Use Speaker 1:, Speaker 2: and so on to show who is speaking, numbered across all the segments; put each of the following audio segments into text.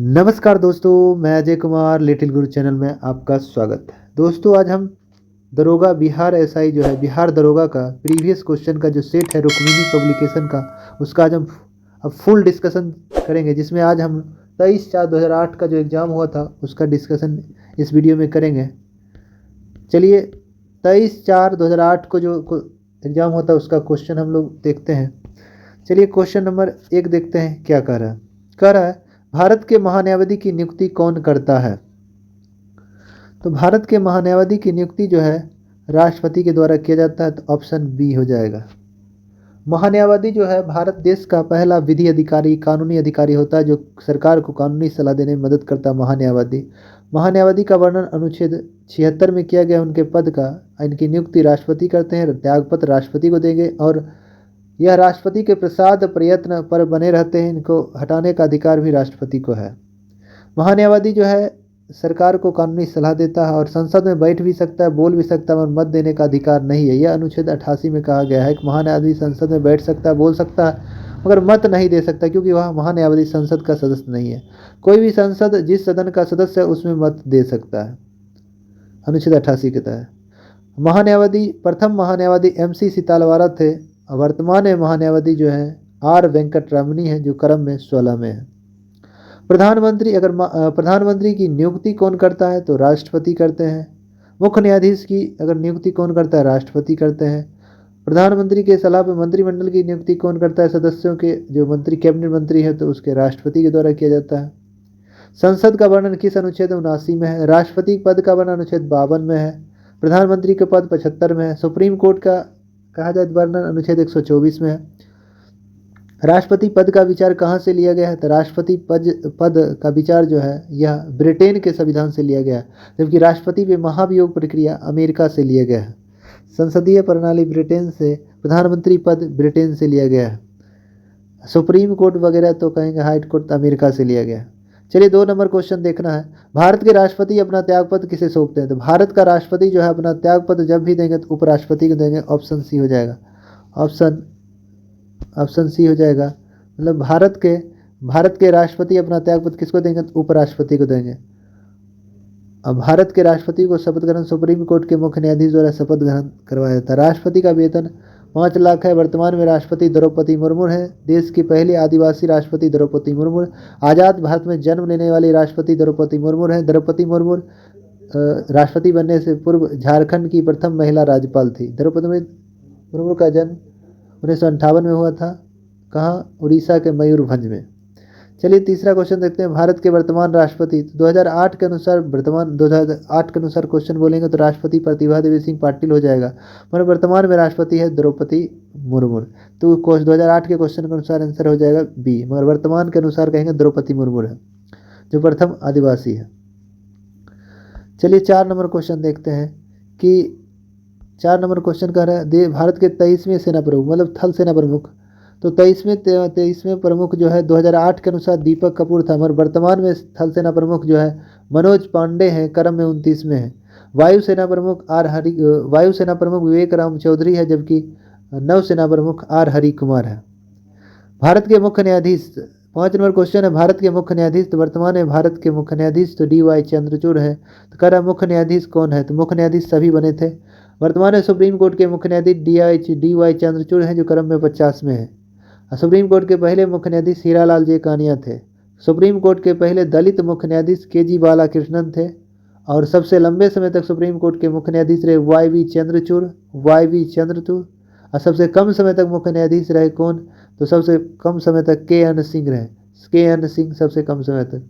Speaker 1: नमस्कार दोस्तों, मैं अजय कुमार लिटिल गुरु चैनल में आपका स्वागत है। दोस्तों, आज हम दरोगा बिहार एसआई जो है बिहार दरोगा का प्रीवियस क्वेश्चन का जो सेट है रुक्मिणी पब्लिकेशन का, उसका आज हम अब फुल डिस्कशन करेंगे, जिसमें आज हम 23/4/2008 का जो एग्ज़ाम हुआ था उसका डिस्कशन इस वीडियो में करेंगे। चलिए, 23/4/2008 को जो एग्ज़ाम हुआ था उसका क्वेश्चन हम लोग देखते हैं। चलिए, क्वेश्चन नंबर 1 देखते हैं क्या कह रहा है भारत के महान्यायाधीश की नियुक्ति कौन करता है। तो भारत के महान्यायाधीश की नियुक्ति जो है राष्ट्रपति के द्वारा किया जाता है, तो ऑप्शन बी हो जाएगा। महान्यायाधीश जो है भारत देश का पहला विधि अधिकारी, कानूनी अधिकारी होता है, जो सरकार को कानूनी सलाह देने में मदद करता है। महान्यायाधीश का वर्णन अनुच्छेद 76 में किया गया। उनके पद का इनकी नियुक्ति राष्ट्रपति करते हैं, त्यागपत्र राष्ट्रपति को देंगे और यह राष्ट्रपति के प्रसाद प्रयत्न पर बने रहते हैं। इनको हटाने का अधिकार भी राष्ट्रपति को है। महान्यायाधीश जो है सरकार को कानूनी सलाह देता है और संसद में बैठ भी सकता है, बोल भी सकता है, और मत देने का अधिकार नहीं है। यह अनुच्छेद 88 में कहा गया है कि महान्यायाधीश संसद में बैठ सकता है, बोल सकता है, मगर मत नहीं दे सकता, क्योंकि वह महान्यायाधीश संसद का सदस्य नहीं है। कोई भी संसद जिस सदन का सदस्य है उसमें मत दे सकता है, अनुच्छेद 88 के तहत। प्रथम महान्यायाधीश MC सीतालवारा थे। वर्तमान में महान्यायाधीश जो है R वेंकटरमणी है, जो क्रम में 16 में है। प्रधानमंत्री की नियुक्ति कौन करता है, तो राष्ट्रपति करते हैं। मुख्य न्यायाधीश की अगर नियुक्ति कौन करता है, राष्ट्रपति करते हैं। प्रधानमंत्री के सलाह पर मंत्रिमंडल की नियुक्ति कौन करता है, सदस्यों के जो मंत्री कैबिनेट मंत्री है, तो उसके राष्ट्रपति के द्वारा किया जाता है। संसद का वर्णन किस अनुच्छेद 79 में है। राष्ट्रपति पद का वर्णन अनुच्छेद 52 में है। प्रधानमंत्री का पद 75 में है। सुप्रीम कोर्ट का कहा जाए वर्णन अनुच्छेद 124 में है। राष्ट्रपति पद का विचार कहाँ से लिया गया है, तो राष्ट्रपति पद का विचार जो है यह ब्रिटेन के संविधान से लिया गया है, जबकि राष्ट्रपति में महाभियोग प्रक्रिया अमेरिका से लिया गया है। संसदीय प्रणाली ब्रिटेन से, प्रधानमंत्री पद ब्रिटेन से लिया गया है। सुप्रीम कोर्ट वगैरह तो कहेंगे हाई कोर्ट अमेरिका से लिया गया है। चलिए, 2 नंबर क्वेश्चन देखना है। भारत के राष्ट्रपति अपना त्यागपत्र किसे सौंपते हैं, तो भारत का राष्ट्रपति जो है अपना त्यागपत्र जब भी देंगे तो उपराष्ट्रपति को देंगे। ऑप्शन सी हो जाएगा। ऑप्शन सी हो जाएगा। मतलब भारत के राष्ट्रपति अपना त्यागपत्र किसको देंगे, तो उपराष्ट्रपति को देंगे। अब भारत के राष्ट्रपति को शपथ ग्रहण सुप्रीम कोर्ट के मुख्य न्यायाधीश द्वारा शपथ ग्रहण करवाया जाता है। राष्ट्रपति का वेतन 5 लाख है। वर्तमान में राष्ट्रपति द्रौपदी मुर्मू है। देश की पहली आदिवासी राष्ट्रपति द्रौपदी मुर्मू। आज़ाद भारत में जन्म लेने वाली राष्ट्रपति द्रौपदी मुर्मू है। द्रौपदी मुर्मू राष्ट्रपति बनने से पूर्व झारखंड की प्रथम महिला राज्यपाल थी। द्रौपदी मुर्मू का जन्म 1958 में हुआ था। कहाँ, उड़ीसा के मयूरभंज में। चलिए, तीसरा क्वेश्चन देखते हैं। भारत के वर्तमान राष्ट्रपति 2008 के अनुसार क्वेश्चन बोलेंगे तो राष्ट्रपति प्रतिभा देवी सिंह पाटिल हो जाएगा, मगर वर्तमान में राष्ट्रपति है द्रौपदी मुर्मू। तो 2008 के क्वेश्चन के अनुसार आंसर हो जाएगा बी, मगर वर्तमान के अनुसार कहेंगे द्रौपदी मुर्मू है, जो प्रथम आदिवासी है। चलिए, 4 नंबर क्वेश्चन देखते हैं कि 4 नंबर क्वेश्चन कह रहा है भारत के 23वें सेना प्रमुख, मतलब थल सेना प्रमुख, तो 23वें प्रमुख जो है 2008 के अनुसार दीपक कपूर था, मगर वर्तमान में थल सेना प्रमुख जो है मनोज पांडे हैं, क्रम में 29 में है। वायुसेना प्रमुख विवेक राम चौधरी है, जबकि नौसेना प्रमुख R हरि कुमार है। भारत के मुख्य न्यायाधीश, 5 नंबर क्वेश्चन है। भारत के मुख्य न्यायाधीश, तो वर्तमान में भारत के मुख्य न्यायाधीश तो DY चंद्रचूड़ है। तो कह रहा है मुख्य न्यायाधीश कौन है, तो मुख्य न्यायाधीश सभी बने थे। वर्तमान में सुप्रीम कोर्ट के मुख्य न्यायाधीश DY चंद्रचूड़ हैं, जो क्रम में 50 में है। सुप्रीम कोर्ट के पहले मुख्य न्यायाधीश हीरालाल जे कानिया थे। सुप्रीम कोर्ट के पहले दलित मुख्य न्यायाधीश KG बालाकृष्णन थे। और सबसे लंबे समय तक सुप्रीम कोर्ट के मुख्य न्यायाधीश रहे YV चंद्रचूड़। और सबसे कम समय तक मुख्य न्यायाधीश रहे कौन, तो सबसे कम समय तक KN सिंह रहे। KN सिंह सबसे कम समय तक।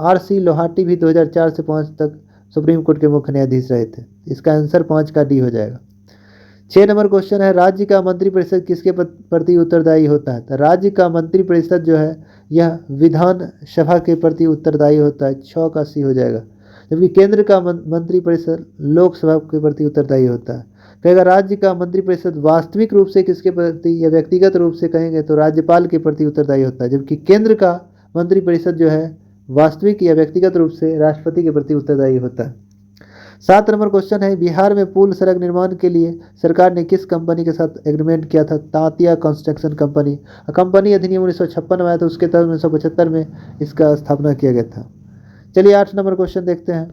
Speaker 1: RC लोहाटी भी 2004 से 5 तक सुप्रीम कोर्ट के मुख्य न्यायाधीश रहे थे। इसका आंसर 5 का डी हो जाएगा। 6 नंबर क्वेश्चन है। राज्य का मंत्रिपरिषद किसके प्रति उत्तरदायी होता है, तो राज्य का मंत्रिपरिषद जो है यह विधान सभा के प्रति उत्तरदायी होता है। 6 का सी हो जाएगा। जबकि केंद्र का मंत्रिपरिषद लोकसभा के प्रति उत्तरदायी होता है। कहेगा राज्य का मंत्रिपरिषद वास्तविक रूप से किसके प्रति या व्यक्तिगत रूप से कहेंगे तो राज्यपाल के प्रति उत्तरदायी होता है, जबकि केंद्र का मंत्रिपरिषद जो है वास्तविक या व्यक्तिगत रूप से राष्ट्रपति के प्रति उत्तरदायी होता है। 7 नंबर क्वेश्चन है, बिहार में पुल सड़क निर्माण के लिए सरकार ने किस कंपनी के साथ एग्रीमेंट किया था? Tantia construction company. कंपनी अधिनियम 1956 में आया था, उसके तहत 1975 में इसका स्थापना किया गया था। चलिए 8 नंबर क्वेश्चन देखते हैं।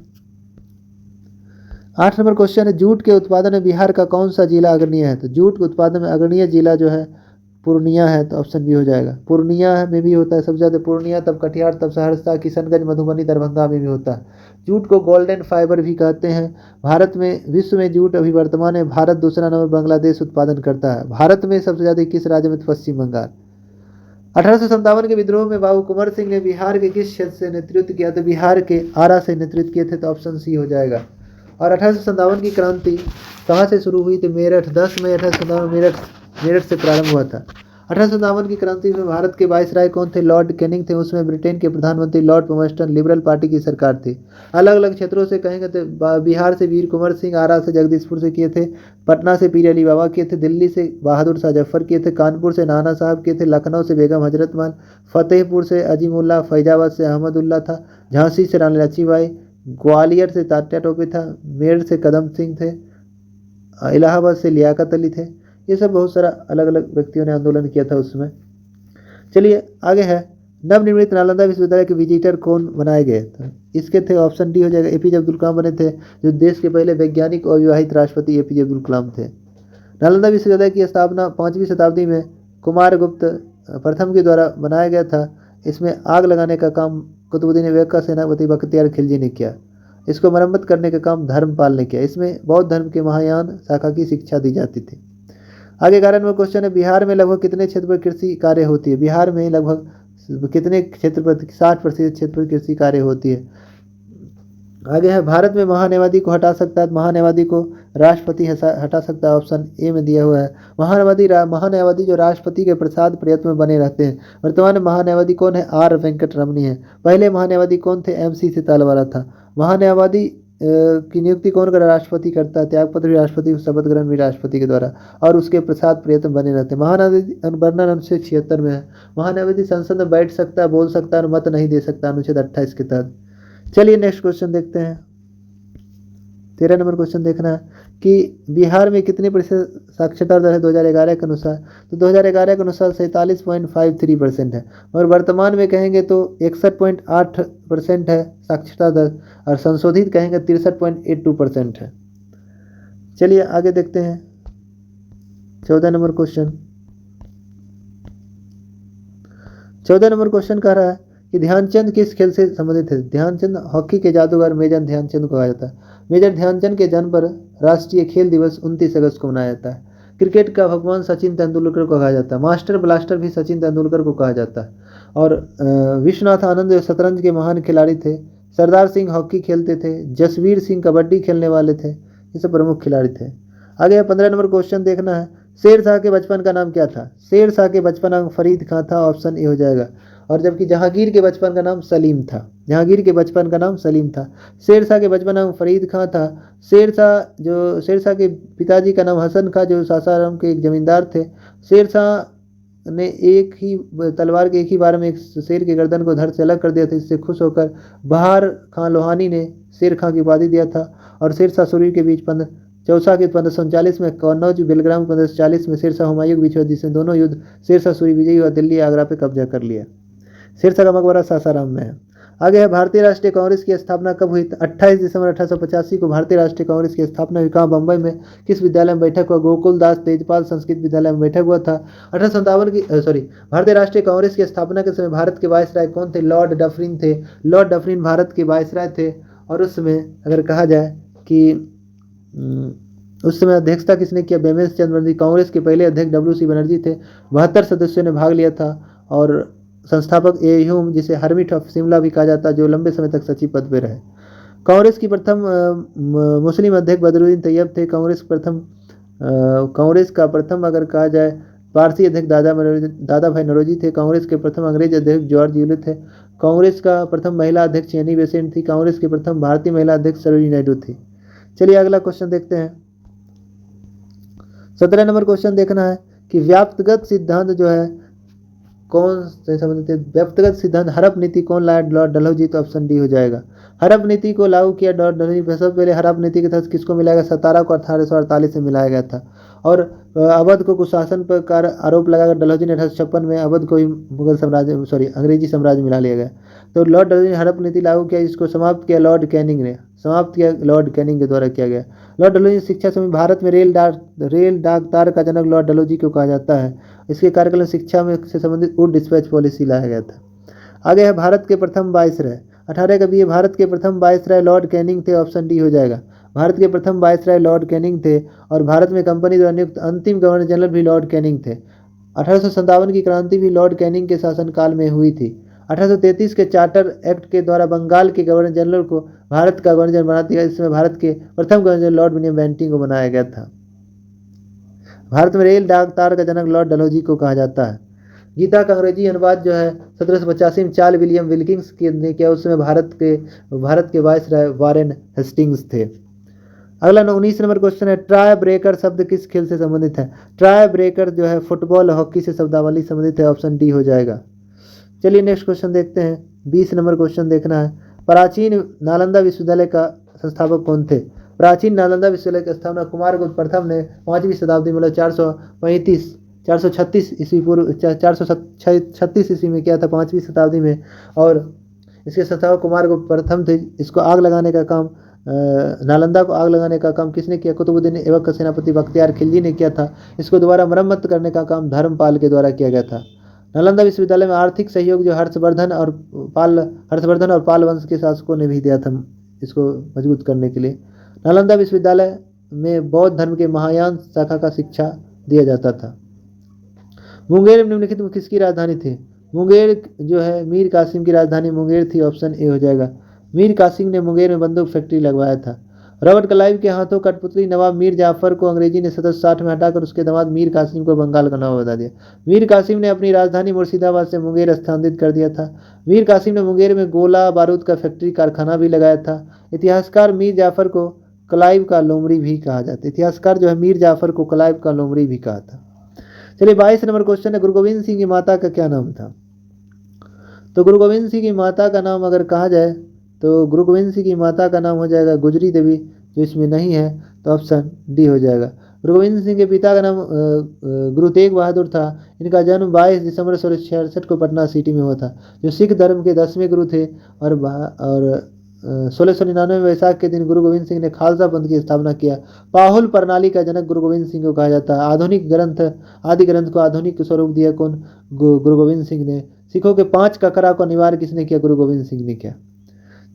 Speaker 1: 8 नंबर क्वेश्चन है, जूट के उत्पादन में बिहार का कौन सा जिला अग्रणीय है? तो जूट के उत्पादन में अग्रणीय जिला जो है पूर्णिया है, तो ऑप्शन बी हो जाएगा। पूर्णिया में भी होता है सबसे ज़्यादा, पूर्णिया, तब कटिहार, तब सहरसा, किशनगंज, मधुबनी, दरभंगा में भी होता है। जूट को गोल्डन फाइबर भी कहते हैं। भारत में, विश्व में जूट अभी वर्तमान में भारत दूसरा नंबर बांग्लादेश उत्पादन करता है। भारत में सबसे ज़्यादा किस राज्य में? पश्चिम बंगाल। 1857 के विद्रोह में बाबू कुंवर सिंह ने बिहार के किस क्षेत्र से नेतृत्व किया? तो बिहार के आरा से नेतृत्व किए थे, तो ऑप्शन सी हो जाएगा। और 1857 की क्रांति कहाँ से शुरू हुई? तो मेरठ, 10 मई 1857 मेरठ से प्रारंभ हुआ था। 1857 की क्रांति में भारत के वायसराय कौन थे? लॉर्ड कैनिंग थे। उसमें ब्रिटेन के प्रधानमंत्री लॉर्ड पमस्टन, लिबरल पार्टी की सरकार थी। अलग अलग क्षेत्रों से कहेंगे तो बिहार से वीर कुंवर सिंह, आरा से जगदीशपुर से किए थे, पटना से पीर अली बाबा किए थे, दिल्ली से बहादुर शाह जफर किए थे, कानपुर से नाना साहब किए थे, लखनऊ से बेगम हजरत महल, फतेहपुर से अजीमुल्ला, फैजाबाद से अहमदुल्ला था, झांसी से रानी लक्ष्मीबाई, ग्वालियर से तात्या टोपे था, मेरठ से कदम सिंह थे, इलाहाबाद से लियाकत अली थे। ये सब बहुत सारा अलग अलग व्यक्तियों ने आंदोलन किया था उसमें। चलिए आगे है, नवनिर्मित नालंदा विश्वविद्यालय के विजिटर कौन बनाए गए? तो इसके थे, ऑप्शन डी हो जाएगा, एपीजे अब्दुल कलाम बने थे, जो देश के पहले वैज्ञानिक और विवाहित राष्ट्रपति एपीजे अब्दुल कलाम थे। नालंदा विश्वविद्यालय की स्थापना 5वीं शताब्दी में कुमारगुप्त प्रथम के द्वारा बनाया गया था। इसमें आग लगाने का काम कुतुबुद्दीन ऐबक का सेनापति बख्तियार खिलजी ने किया। इसको मरम्मत करने का काम धर्मपाल ने किया। इसमें बौद्ध धर्म के महायान शाखा की शिक्षा दी जाती थी। आगे 11 नंबर क्वेश्चन है, बिहार में लगभग कितने क्षेत्र पर कृषि कार्य होती है? बिहार में लगभग कितने क्षेत्र पर? 60% क्षेत्र पर कृषि कार्य होती है। आगे है, भारत में महान्यायवादी को हटा सकता है? महान्यायवादी को राष्ट्रपति हटा सकता है, ऑप्शन ए में दिया हुआ है। महान्यायवादी जो राष्ट्रपति के प्रसाद प्रयत्न में बने रहते हैं। वर्तमान में महान्यायवादी कौन है? आर वेंकट रमनी है। पहले महान्यायवादी कौन थे? एमसी सीतालवाला था। महान्यायवादी की नियुक्ति कौन कर? राष्ट्रपति करता है। त्यागपत्र भी राष्ट्रपति, शपथ ग्रहण भी राष्ट्रपति के द्वारा, और उसके प्रसाद प्रयत्न बने रहते हैं। महान्यायवादी वर्णन अनुच्छेद 76 में है। महान्यायवादी संसद में बैठ सकता है, बोल सकता है और मत नहीं दे सकता, अनुच्छेद 28 के तहत। चलिए नेक्स्ट क्वेश्चन देखते हैं। 13 नंबर क्वेश्चन देखना है कि बिहार में कितने प्रतिशत साक्षरता दर है 2011 के अनुसार? तो 2011 के अनुसार 47.53% है, और वर्तमान में कहेंगे तो 61.8% है साक्षरता दर, और संशोधित कहेंगे 63.82% है। चलिए आगे देखते हैं 14 नंबर क्वेश्चन। 14 नंबर क्वेश्चन कह रहा है कि ध्यानचंद किस खेल से संबंधित है? ध्यानचंद हॉकी के जादूगर मेजर ध्यानचंद को कहा जाता है। मेजर ध्यानचंद के जन्म पर राष्ट्रीय खेल दिवस 29 अगस्त को मनाया जाता है। क्रिकेट का भगवान सचिन तेंदुलकर को कहा जाता है। मास्टर ब्लास्टर भी सचिन तेंदुलकर को कहा जाता है। और विश्वनाथ आनंद शतरंज के महान खिलाड़ी थे। सरदार सिंह हॉकी खेलते थे। जसवीर सिंह कबड्डी खेलने वाले थे। ये सब प्रमुख खिलाड़ी थे। आगे 15 नंबर क्वेश्चन देखना है, शेर शाह के बचपन का नाम क्या था? शेर शाह के बचपन का नाम फरीद खां था, ऑप्शन ए हो जाएगा। और जबकि जहांगीर के बचपन का नाम सलीम था। जहांगीर के बचपन का नाम सलीम था। शेर शाह के बचपन नाम फरीद खां था। शेर शाह के पिताजी का नाम हसन खां, जो सासाराम के एक जमींदार थे। शेर शाह ने एक ही तलवार के एक ही बार में एक शेर के गर्दन को धड़ से अलग कर दिया था। इससे खुश होकर बहार खां लोहानी ने शेर खां की उपाधि दिया था। और शेर शाह सूरी के बीच चौसा के 1539 में, कन्नौज बेलग्राम 1540 में शेर शाह हुमायूं के बीच हुआ, जिसमें दोनों युद्ध शेर शाह सूरी विजयी हुआ, दिल्ली आगरा पे कब्जा कर लिया। शेर शाह का मकबरा सासाराम में है। आगे है, भारतीय राष्ट्रीय कांग्रेस की स्थापना कब हुई? 28 दिसंबर 1885 को भारतीय राष्ट्रीय कांग्रेस की स्थापना हुई। कहाँ? बम्बई में। किस विद्यालय में बैठक हुआ? गोकुल दास तेजपाल संस्कृत विद्यालय में बैठक हुआ था। 1857 की भारतीय राष्ट्रीय कांग्रेस की स्थापना के समय भारत के वायसराय कौन थे? लॉर्ड डफरिन थे। लॉर्ड डफरिन भारत के वायसराय थे। और उस समय अगर कहा जाए कि उस समय अध्यक्षता किसने किया? बेमेश चंद्र बनर्जी। कांग्रेस के पहले अध्यक्ष WC बनर्जी थे। 72 सदस्यों ने भाग लिया था। और संस्थापक ए ह्यूम, जिसे हर्मिट ऑफ शिमला भी कहा जाता है, जो लंबे समय तक सचिव पद पर रहे। कांग्रेस की प्रथम मुस्लिम अध्यक्ष बदरुद्दीन तैयब थे। कांग्रेस का प्रथम अगर कहा जाए पारसी अध्यक्ष दादा भाई नौरोजी थे। कांग्रेस के प्रथम अंग्रेज अध्यक्ष जॉर्ज यूले थे। कांग्रेस का प्रथम महिला अध्यक्ष एनी बेसेंट थी। कांग्रेस के प्रथम भारतीय महिला अध्यक्ष सरोजिनी नायडू थी। चलिए अगला क्वेश्चन देखते हैं। 17 नंबर क्वेश्चन देखना है कि व्याप्तगत सिद्धांत जो है कौन से संबंधित थे? व्यक्तिगत सिद्धांत हड़प नीति कौन लाया? लॉर्ड डलहौजी। तो ऑप्शन डी हो जाएगा। हड़प नीति को लागू किया लॉर्ड डलहौजी। सबसे पहले हड़प नीति के तहत किसको मिलाया गया? सतारा को 1848 में मिलाया गया था। और अवध को कुशासन पर कार आरोप लगाकर डलहौजी ने 1856 में अवध को ही मुगल साम्राज्य अंग्रेजी साम्राज्य मिला लिया गया। तो लॉर्ड डलहौजी ने हड़प नीति लागू किया, जिसको समाप्त किया लॉर्ड कैनिंग ने, समाप्त किया लॉर्ड कैनिंग के द्वारा किया गया। लॉर्ड डलहौजी शिक्षा समय भारत में रेल डाक तार का जनक लॉर्ड डलहौजी को कहा जाता है। इसके कार्यकाल में शिक्षा में से संबंधित वुड डिस्पैच पॉलिसी लाया गया था। आगे है भारत के प्रथम वायसराय। 18 का भी भारत के प्रथम वायसराय लॉर्ड कैनिंग थे। ऑप्शन डी हो जाएगा। भारत के प्रथम वायसराय लॉर्ड कैनिंग थे और भारत में कंपनी द्वारा नियुक्त अंतिम गवर्नर जनरल भी लॉर्ड कैनिंग थे। 1857 की क्रांति भी लॉर्ड कैनिंग के शासनकाल में हुई थी। 1833 के चार्टर एक्ट के द्वारा बंगाल के गवर्नर जनरल को भारत का गवर्नर जनरल बना दिया। इसमें भारत के प्रथम governor general lord William Bentinck को बनाया गया था। भारत में रेल डाक तार का जनक लॉर्ड डलहौजी को कहा जाता है। गीता का अंग्रेजी अनुवाद जो है 1785 में चार्ल्स विलियम विल्किंस ने किया। उसमें भारत के वायसराय वारेन हेस्टिंग्स थे। अगला 19 नंबर क्वेश्चन है, ट्राई ब्रेकर शब्द किस खेल से संबंधित है? ट्राई ब्रेकर जो है फुटबॉल हॉकी से शब्दावली संबंधित है। ऑप्शन डी हो जाएगा। चलिए नेक्स्ट क्वेश्चन देखते हैं। 20 नंबर क्वेश्चन देखना है, प्राचीन नालंदा विश्वविद्यालय का संस्थापक कौन थे? प्राचीन नालंदा विश्वविद्यालय की स्थापना कुमारगुप्त प्रथम ने 5वीं शताब्दी मतलब 436 ईस्वी पूर्व 436 ईस्वी में किया था, 5वीं शताब्दी में। और इसके संस्थापक कुमारगुप्त प्रथम थे। इसको आग लगाने का काम नालंदा को आग लगाने का काम किसने किया? कुतुबुद्दीन ऐबक का सेनापति बख्तियार खिलजी ने किया था। इसको दोबारा मरम्मत करने का काम धर्मपाल के द्वारा किया गया था। नालंदा विश्वविद्यालय में आर्थिक सहयोग जो हर्षवर्धन और पाल वंश के शासकों ने भी दिया था, इसको मजबूत करने के लिए। नालंदा विश्वविद्यालय में बौद्ध धर्म के महायान शाखा का शिक्षा दिया जाता था। मुंगेर निम्नलिखित में किसकी राजधानी थी? मुंगेर जो है मीर कासिम की राजधानी मुंगेर थी। ऑप्शन ए हो जाएगा। मीर कासिम ने मुंगेर में बंदूक फैक्ट्री लगवाया था। रॉबर्ट क्लाइव के हाथों कठपुतली नवाब मीर जाफर को अंग्रेजी ने 1760 में हटाकर उसके दामाद मीर कासिम को बंगाल का नवाब बता दिया। मीर कासिम ने अपनी राजधानी मुर्शिदाबाद से मुंगेर स्थानांतरित कर दिया था। मीर कासिम ने मुंगेर में गोला बारूद का फैक्ट्री कारखाना भी लगाया था। इतिहासकार मीर जाफर को क्लाइव का लोमड़ी भी कहा जाता है। इतिहासकार जो है मीर जाफर को क्लाइव का लोमड़ी भी कहा था। चलिए 22 नंबर क्वेश्चन है, गुरु गोविंद सिंह की माता का क्या नाम था? तो गुरु गोविंद सिंह की माता का नाम अगर कहा जाए तो गुरु गोविंद सिंह की माता का नाम हो जाएगा गुजरी देवी, जो इसमें नहीं है तो ऑप्शन डी हो जाएगा। गुरु गोविंद सिंह के पिता का नाम गुरु तेग बहादुर था। इनका जन्म 22 दिसंबर 1666 को पटना सिटी में हुआ था, जो सिख धर्म के 10वें गुरु थे। और 1699 में वैशाख के दिन गुरु गोविंद सिंह ने खालसा पंथ की स्थापना किया। पाहुल प्रणाली का जनक गुरु गोविंद सिंह को कहा जाता है। आधुनिक ग्रंथ आदि ग्रंथ को आधुनिक स्वरूप दिया कौन? गुरु गोविंद सिंह ने। सिखों के 5 ककरा को निवार किसने किया? गुरु गोविंद सिंह ने किया।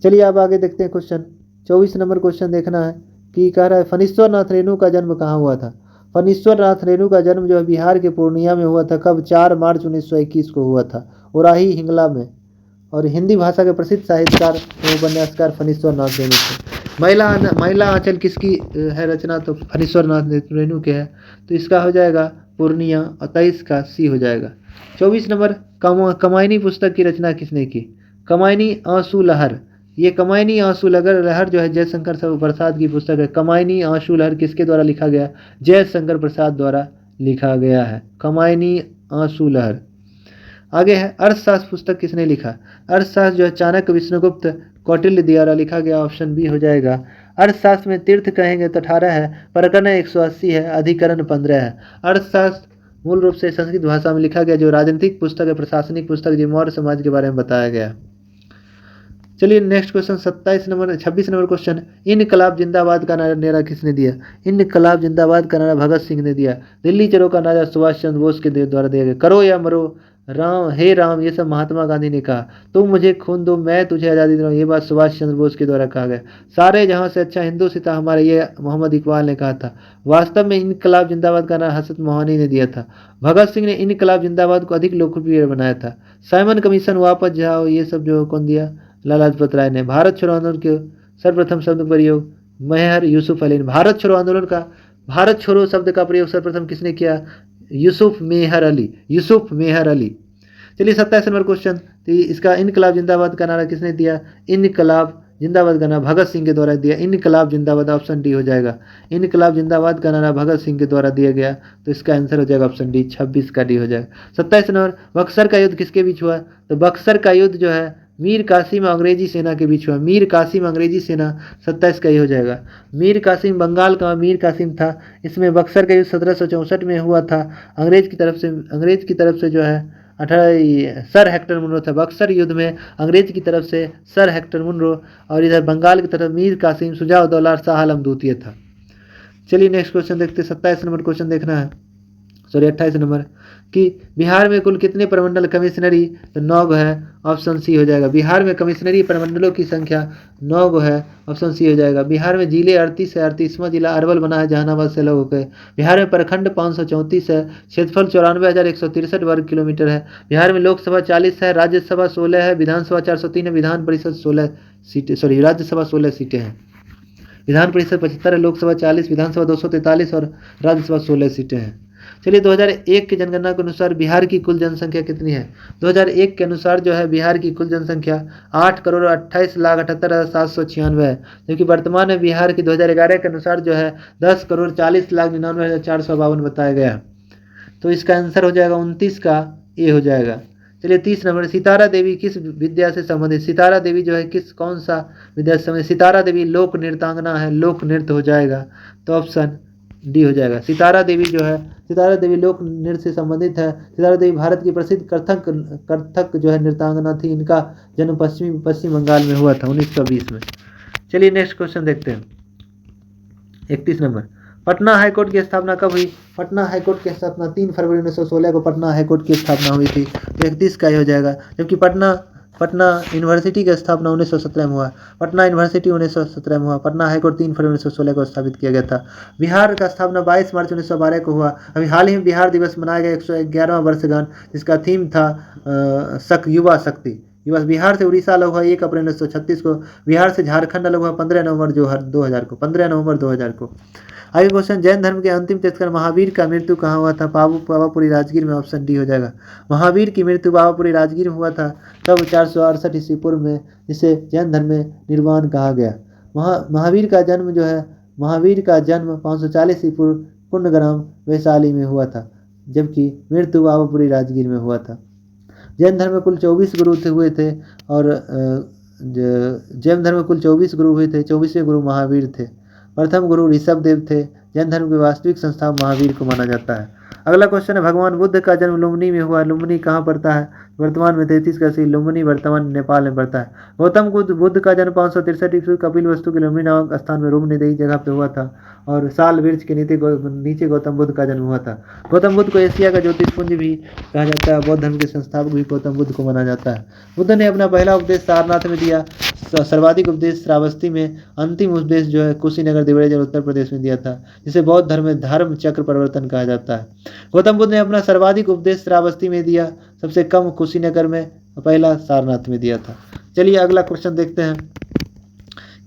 Speaker 1: चलिए अब आगे देखते हैं क्वेश्चन। 24 नंबर क्वेश्चन देखना है कि कह रहा है फणीश्वर नाथ रेणु का जन्म कहाँ हुआ था? फणीश्वर नाथ रेणु का जन्म जो है बिहार के पूर्णिया में हुआ था। कब? 4 मार्च 1921 को हुआ था, ओराही हिंगला में। और हिंदी भाषा के प्रसिद्ध साहित्यकार एवं उपन्यासकार फणीश्वर नाथ रेणु थे। महिला आंचल किसकी है रचना? तो फणीश्वर नाथ रेणु के है। तो इसका हो जाएगा पूर्णिया और 23 का सी हो जाएगा। 24 नंबर कमायनी पुस्तक की रचना किसने की? कमायनी आंसू लहर। ये कमायनी आंसू लहर जो है जयशंकर प्रसाद की पुस्तक है। कमायनी आंसू लहर किसके द्वारा लिखा गया? जयशंकर प्रसाद द्वारा लिखा गया है कमायनी आंसू लहर। आगे है अर्थशास्त्र पुस्तक किसने लिखा? अर्थशास्त्र जो है चाणक्य विष्णुगुप्त कौटिल्य द्वारा लिखा गया। ऑप्शन बी हो जाएगा। अर्थशास्त्र में तीर्थ कहेंगे तो 18 है, प्रकरण 180 है, अधिकरण 15 है। अर्थशास्त्र मूल रूप से संस्कृत भाषा में लिखा गया, जो राजनीतिक पुस्तक है, प्रशासनिक पुस्तक, जो मौर्य समाज के बारे में बताया गया। चलिए नेक्स्ट क्वेश्चन 26 नंबर क्वेश्चन, इनकलाब जिंदाबाद का नारा किसने दिया? इनकलाब जिंदाबाद का नारा भगत सिंह ने दिया। दिल्ली चलो का नारा सुभाष चंद्र बोस के द्वारा दिया गया। करो या मरो, राम हे राम, ये सब महात्मा गांधी ने कहा। तुम मुझे खून दो मैं तुझे आज़ादी दूंगा, ये बात सुभाष चंद्र बोस के द्वारा कहा गया। सारे जहां से अच्छा हिंदू सीता हमारे, ये मोहम्मद इकबाल ने कहा था। वास्तव में इनकलाब जिंदाबाद का नारा हसरत मोहानी ने दिया था। भगत सिंह ने इनकलाब जिंदाबाद को अधिक लोकप्रिय बनाया था। साइमन कमीशन वापस जाओ, ये सब जो कौन दिया? लाला लाजपत राय ने। भारत छोड़ो आंदोलन के सर्वप्रथम शब्द प्रयोग मेहर यूसुफ अली ने। भारत छोड़ो आंदोलन का भारत छोड़ो शब्द का प्रयोग सर्वप्रथम किसने किया? यूसुफ मेहर अली। चलिए 27 नंबर क्वेश्चन, तो इसका इनकलाब जिंदाबाद का नारा किसने दिया? इनकलाब जिंदाबाद का नारा भगत सिंह के द्वारा दिया। इनकलाब जिंदाबाद, ऑप्शन डी हो जाएगा। इनकलाब जिंदाबाद का नारा भगत सिंह के द्वारा दिया गया, तो इसका आंसर हो जाएगा ऑप्शन डी, 26 का डी हो जाएगा। 27 नंबर, बक्सर का युद्ध किसके बीच हुआ? तो बक्सर का युद्ध जो है मीर कासिम अंग्रेजी सेना के बीच हुआ। मीर कासिम अंग्रेजी सेना, 27 का ये हो जाएगा। मीर कासिम बंगाल का मीर कासिम था। इसमें बक्सर का युद्ध 1764 में हुआ था। अंग्रेज की तरफ से जो है 18 सर हेक्टर मुनरो था। बक्सर युद्ध में अंग्रेज की तरफ से सर हेक्टर मुनरो, और इधर बंगाल की तरफ मीर कासिम शुजा-उद-दौला शाह आलम द्वितीय था। चलिए नेक्स्ट क्वेश्चन देखते हैं। 27 नंबर क्वेश्चन देखना है, सॉरी 28 नंबर, कि बिहार में कुल कितने प्रमंडल कमिश्नरी? तो 9 है, ऑप्शन सी हो जाएगा। बिहार में कमिश्नरी प्रमंडलों की संख्या 9 है, ऑप्शन सी हो जाएगा। बिहार में जिले 38 है, 38वां जिला अरवल बना है जहानाबाद से अलग होकर। बिहार में प्रखंड 534 है, क्षेत्रफल 94,163 वर्ग किलोमीटर है। बिहार में लोकसभा 40 है, राज्यसभा 16 है, विधानसभा 403 है, विधान परिषद 16 सीटें, सॉरी राज्यसभा 16 सीटें हैं। विधान परिषद 75 है, लोकसभा 40, विधानसभा 243 और राज्यसभा 16 सीटें हैं। चलिए 2001 की जनगणना के अनुसार बिहार की कुल जनसंख्या कितनी है? 2001 के अनुसार जो है बिहार की कुल जनसंख्या 8,28,78,796 है, जबकि वर्तमान में बिहार की 2011 के अनुसार जो है 10,40,99,452 बताया गया है। तो इसका आंसर हो जाएगा 29 का ए हो जाएगा। चलिए 30 नंबर, सितारा देवी किस विद्या से संबंधित? सितारा देवी जो है कौन सा विद्या से संबंधित? सितारा देवी लोक नृत्यांगना है, लोक नृत्य हो जाएगा, तो ऑप्शन डी हो जाएगा। सितारा देवी जो है, सितारा देवी लोक नृत्य से संबंधित है। सितारा देवी भारत की प्रसिद्ध कथक जो है नृत्यांगना थी। इनका जन्म पश्चिम बंगाल में हुआ था 1920 में। चलिए नेक्स्ट क्वेश्चन देखते हैं। 31 नंबर, पटना हाईकोर्ट की स्थापना कब हुई? पटना हाईकोर्ट की स्थापना 3 फरवरी 1916 को पटना हाईकोर्ट की स्थापना हुई थी, तो 31 का ही हो जाएगा। जबकि पटना यूनिवर्सिटी की स्थापना 1917 में हुआ। पटना यूनिवर्सिटी 1917 में हुआ। पटना हाईकोर्ट 3 फरवरी 1916 को स्थापित किया गया था। बिहार का स्थापना 22 मार्च 1912 को हुआ। अभी हाल ही में बिहार दिवस मनाया गया 111वां वर्षगांठ, जिसका थीम था युवा शक्ति। युवा बिहार से उड़ीसा अलग हुआ 1 अप्रैल 1936 को। बिहार से झारखंड अलग हुआ 15 नवंबर 2000 को। 15 नवंबर 2000 को। आगे क्वेश्चन, जैन धर्म के अंतिम तीर्थंकर महावीर का मृत्यु कहाँ हुआ था? पावापुरी राजगीर में, ऑप्शन डी हो जाएगा। महावीर की मृत्यु पावापुरी राजगीर में हुआ था, तब 468 ईस्वी पूर्व में, जिसे जैन धर्म में निर्वाण कहा गया। महावीर का जन्म 540 ईस्वी पूर्व कुंडग्राम वैशाली में हुआ था, जबकि मृत्यु पावापुरी राजगीर में हुआ था। जैन धर्म में कुल 24 गुरु हुए थे, और जैन धर्म में कुल 24 गुरु हुए थे। 24वें गुरु महावीर थे। प्रथम गुरु ऋषभ देव थे। जैन धर्म के वास्तविक संस्थापक महावीर को माना जाता है। अगला क्वेश्चन है, भगवान बुद्ध का जन्म लुम्बिनी में हुआ। लुम्बिनी कहाँ पड़ता है? वर्तमान में 33 का सी लुम्बिनी वर्तमान नेपाल में पड़ता है। गौतम बुद्ध का जन्म 563 ईस्वी कपिल वस्तु के लुम्बिनी नामक स्थान में रोमनेदेई जगह पे हुआ था, और साल वृक्ष के नीचे गौतम बुद्ध का जन्म हुआ था। गौतम बुद्ध को एशिया का ज्योतिषपुंज भी कहा जाता है। बौद्ध धर्म के संस्थापक भी गौतम बुद्ध को माना जाता है। बुद्ध ने अपना पहला उपदेश सारनाथ में दिया। सर्वाधिक उपदेश श्रावस्ती में, अंतिम उपदेश जो है कुशीनगर देवरिया उत्तर प्रदेश में दिया था, जिसे बौद्ध धर्म में धर्म चक्र परिवर्तन कहा जाता है। गौतम बुद्ध ने अपना सर्वाधिक उपदेश श्रावस्ती में दिया, सबसे कम कुशीनगर में, पहला सारनाथ में दिया था। चलिए अगला क्वेश्चन देखते हैं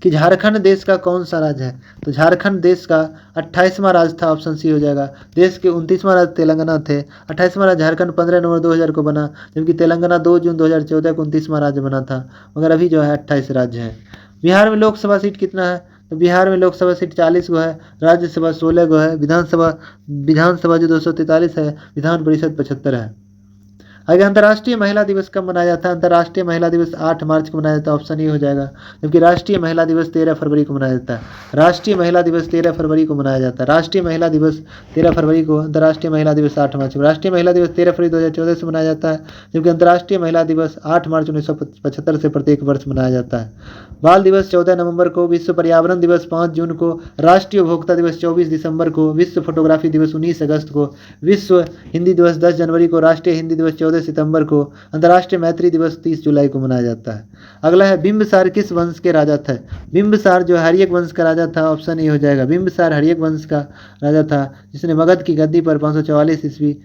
Speaker 1: कि झारखंड देश का कौन सा राज्य है? तो झारखंड देश का 28वां राज्य था, ऑप्शन सी हो जाएगा। देश के 29वां राज्य तेलंगाना थे। 28वां राज्य झारखंड 15 नवंबर 2000 को बना, जबकि तेलंगाना 2 जून 2014 को 29वां राज्य बना था, मगर अभी जो है 28 राज्य हैं। बिहार में लोकसभा सीट कितना है? तो बिहार में लोकसभा सीट 40 गो है, राज्यसभा 16 गो है, विधानसभा जो 243 है, विधान परिषद 75 है। आगे, अंतर्राष्ट्रीय महिला दिवस कब मनाया जाता है? अंतर्राष्ट्रीय महिला दिवस 8 मार्च को मनाया जाता है, ऑप्शन ए हो जाएगा। जबकि राष्ट्रीय महिला दिवस 13 फरवरी को मनाया जाता है। राष्ट्रीय महिला दिवस 13 फरवरी को मनाया जाता है। राष्ट्रीय महिला दिवस 13 फरवरी को, अंतर्राष्ट्रीय महिला दिवस 8 मार्च को। राष्ट्रीय महिला दिवस 13 फरवरी 2014 से मनाया जाता है, जबकि अंतर्राष्ट्रीय महिला दिवस 8 मार्च 1975 से प्रत्येक वर्ष मनाया जाता है। बाल दिवस 14 नवंबर को, विश्व पर्यावरण दिवस 5 जून को, राष्ट्रीय उपभोक्ता दिवस 24 दिसंबर को, विश्व फोटोग्राफी दिवस 19 अगस्त को, विश्व हिंदी दिवस 10 जनवरी को, राष्ट्रीय हिंदी दिवस 14 सितंबर को, अंतर्राष्ट्रीय मैत्री दिवस 30 जुलाई को मनाया जाता है। अगला है, बिंबिसार किस वंश के राजा थे? बिंबिसार जो हर्यक वंश का राजा था, ऑप्शन ए हो जाएगा। बिंबिसार हर्यक वंश का राजा था, जिसने मगध की गद्दी पर 544 ईस्वी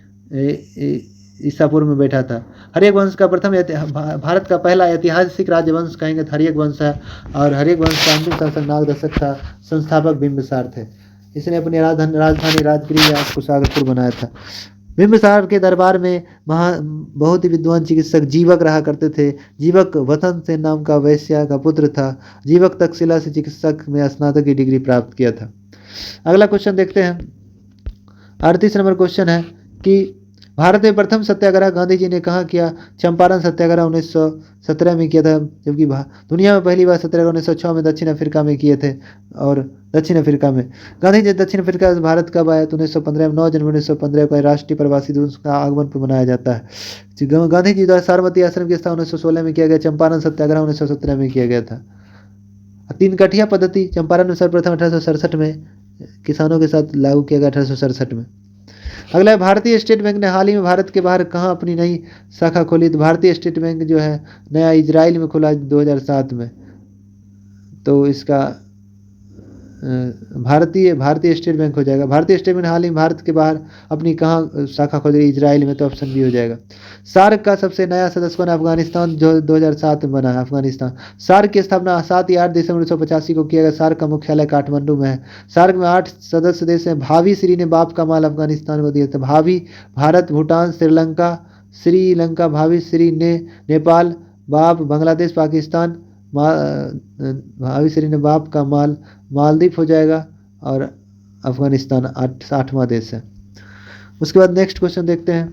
Speaker 1: ईसा पूर्व में बैठा था। हर्यक वंश का भारत का पहला ऐतिहासिक राजवंश कहेंगे तो हर्यक वंश है, और हर्यक वंश का अंतिम शासक नागदशक था। संस्थापक बिंबिसार थे। इसने अपनी राजधानी राजगिरी या कुशाग्रपुर बनाया था। बिंबिसार के दरबार में बहुत ही विद्वान चिकित्सक जीवक रहा करते थे। जीवक वतन सेन नाम का वैश्य का पुत्र था। जीवक तक्षशिला से चिकित्सक में स्नातक की डिग्री प्राप्त किया था। अगला क्वेश्चन देखते हैं। 38 नंबर क्वेश्चन है कि भारत में प्रथम सत्याग्रह गांधी जी ने कहाँ किया? चंपारण सत्याग्रह 1917 में किया था, जबकि दुनिया में पहली बार सत्याग्रह 1906 में दक्षिण अफ्रीका में किए थे। और दक्षिण अफ्रीका में गांधी जी दक्षिण अफ्रीका से भारत कब आए? तो 1915 में 9 जनवरी 1915 को राष्ट्रीय प्रवासी दिवस का आगमन पर मनाया जाता है। गांधी जी द्वारा साबरमती आश्रम की स्थापना 1916 में किया गया। चंपारण सत्याग्रह 1917 में किया गया था। 3 कठिया पद्धति चंपारण में सर्वप्रथम 1867 में किसानों के साथ लागू किया गया, 1867 में। अगला है, भारतीय स्टेट बैंक ने हाल ही में भारत के बाहर कहाँ अपनी नई शाखा खोली? तो भारतीय स्टेट बैंक जो है नया इजराइल में खुला 2007 में। तो इसका भारतीय स्टेट बैंक हो जाएगा। भारतीय स्टेट बैंक ने हाल ही में भारत के बाहर अपनी कहाँ शाखा खोली? इजराइल में। तो ऑप्शन बी हो जाएगा। सार्क का सबसे नया सदस्य बना अफगानिस्तान, जो 2007 में बना है अफगानिस्तान। सार्क की स्थापना 7 या 8 दिसंबर 1985 को किया गया। सार्क का मुख्यालय काठमांडू में है। सार्क में 8 सदस्य देश हैं। भावी श्री ने बाप का माल अफगानिस्तान को दिया था। भावी भारत, भूटान, श्रीलंका, भावी श्री ने नेपाल, बाप बांग्लादेश, पाकिस्तान, भावी श्री ने बाप का माल मालदीव हो जाएगा। और अफगानिस्तान 8वां देश है। उसके बाद नेक्स्ट क्वेश्चन देखते हैं।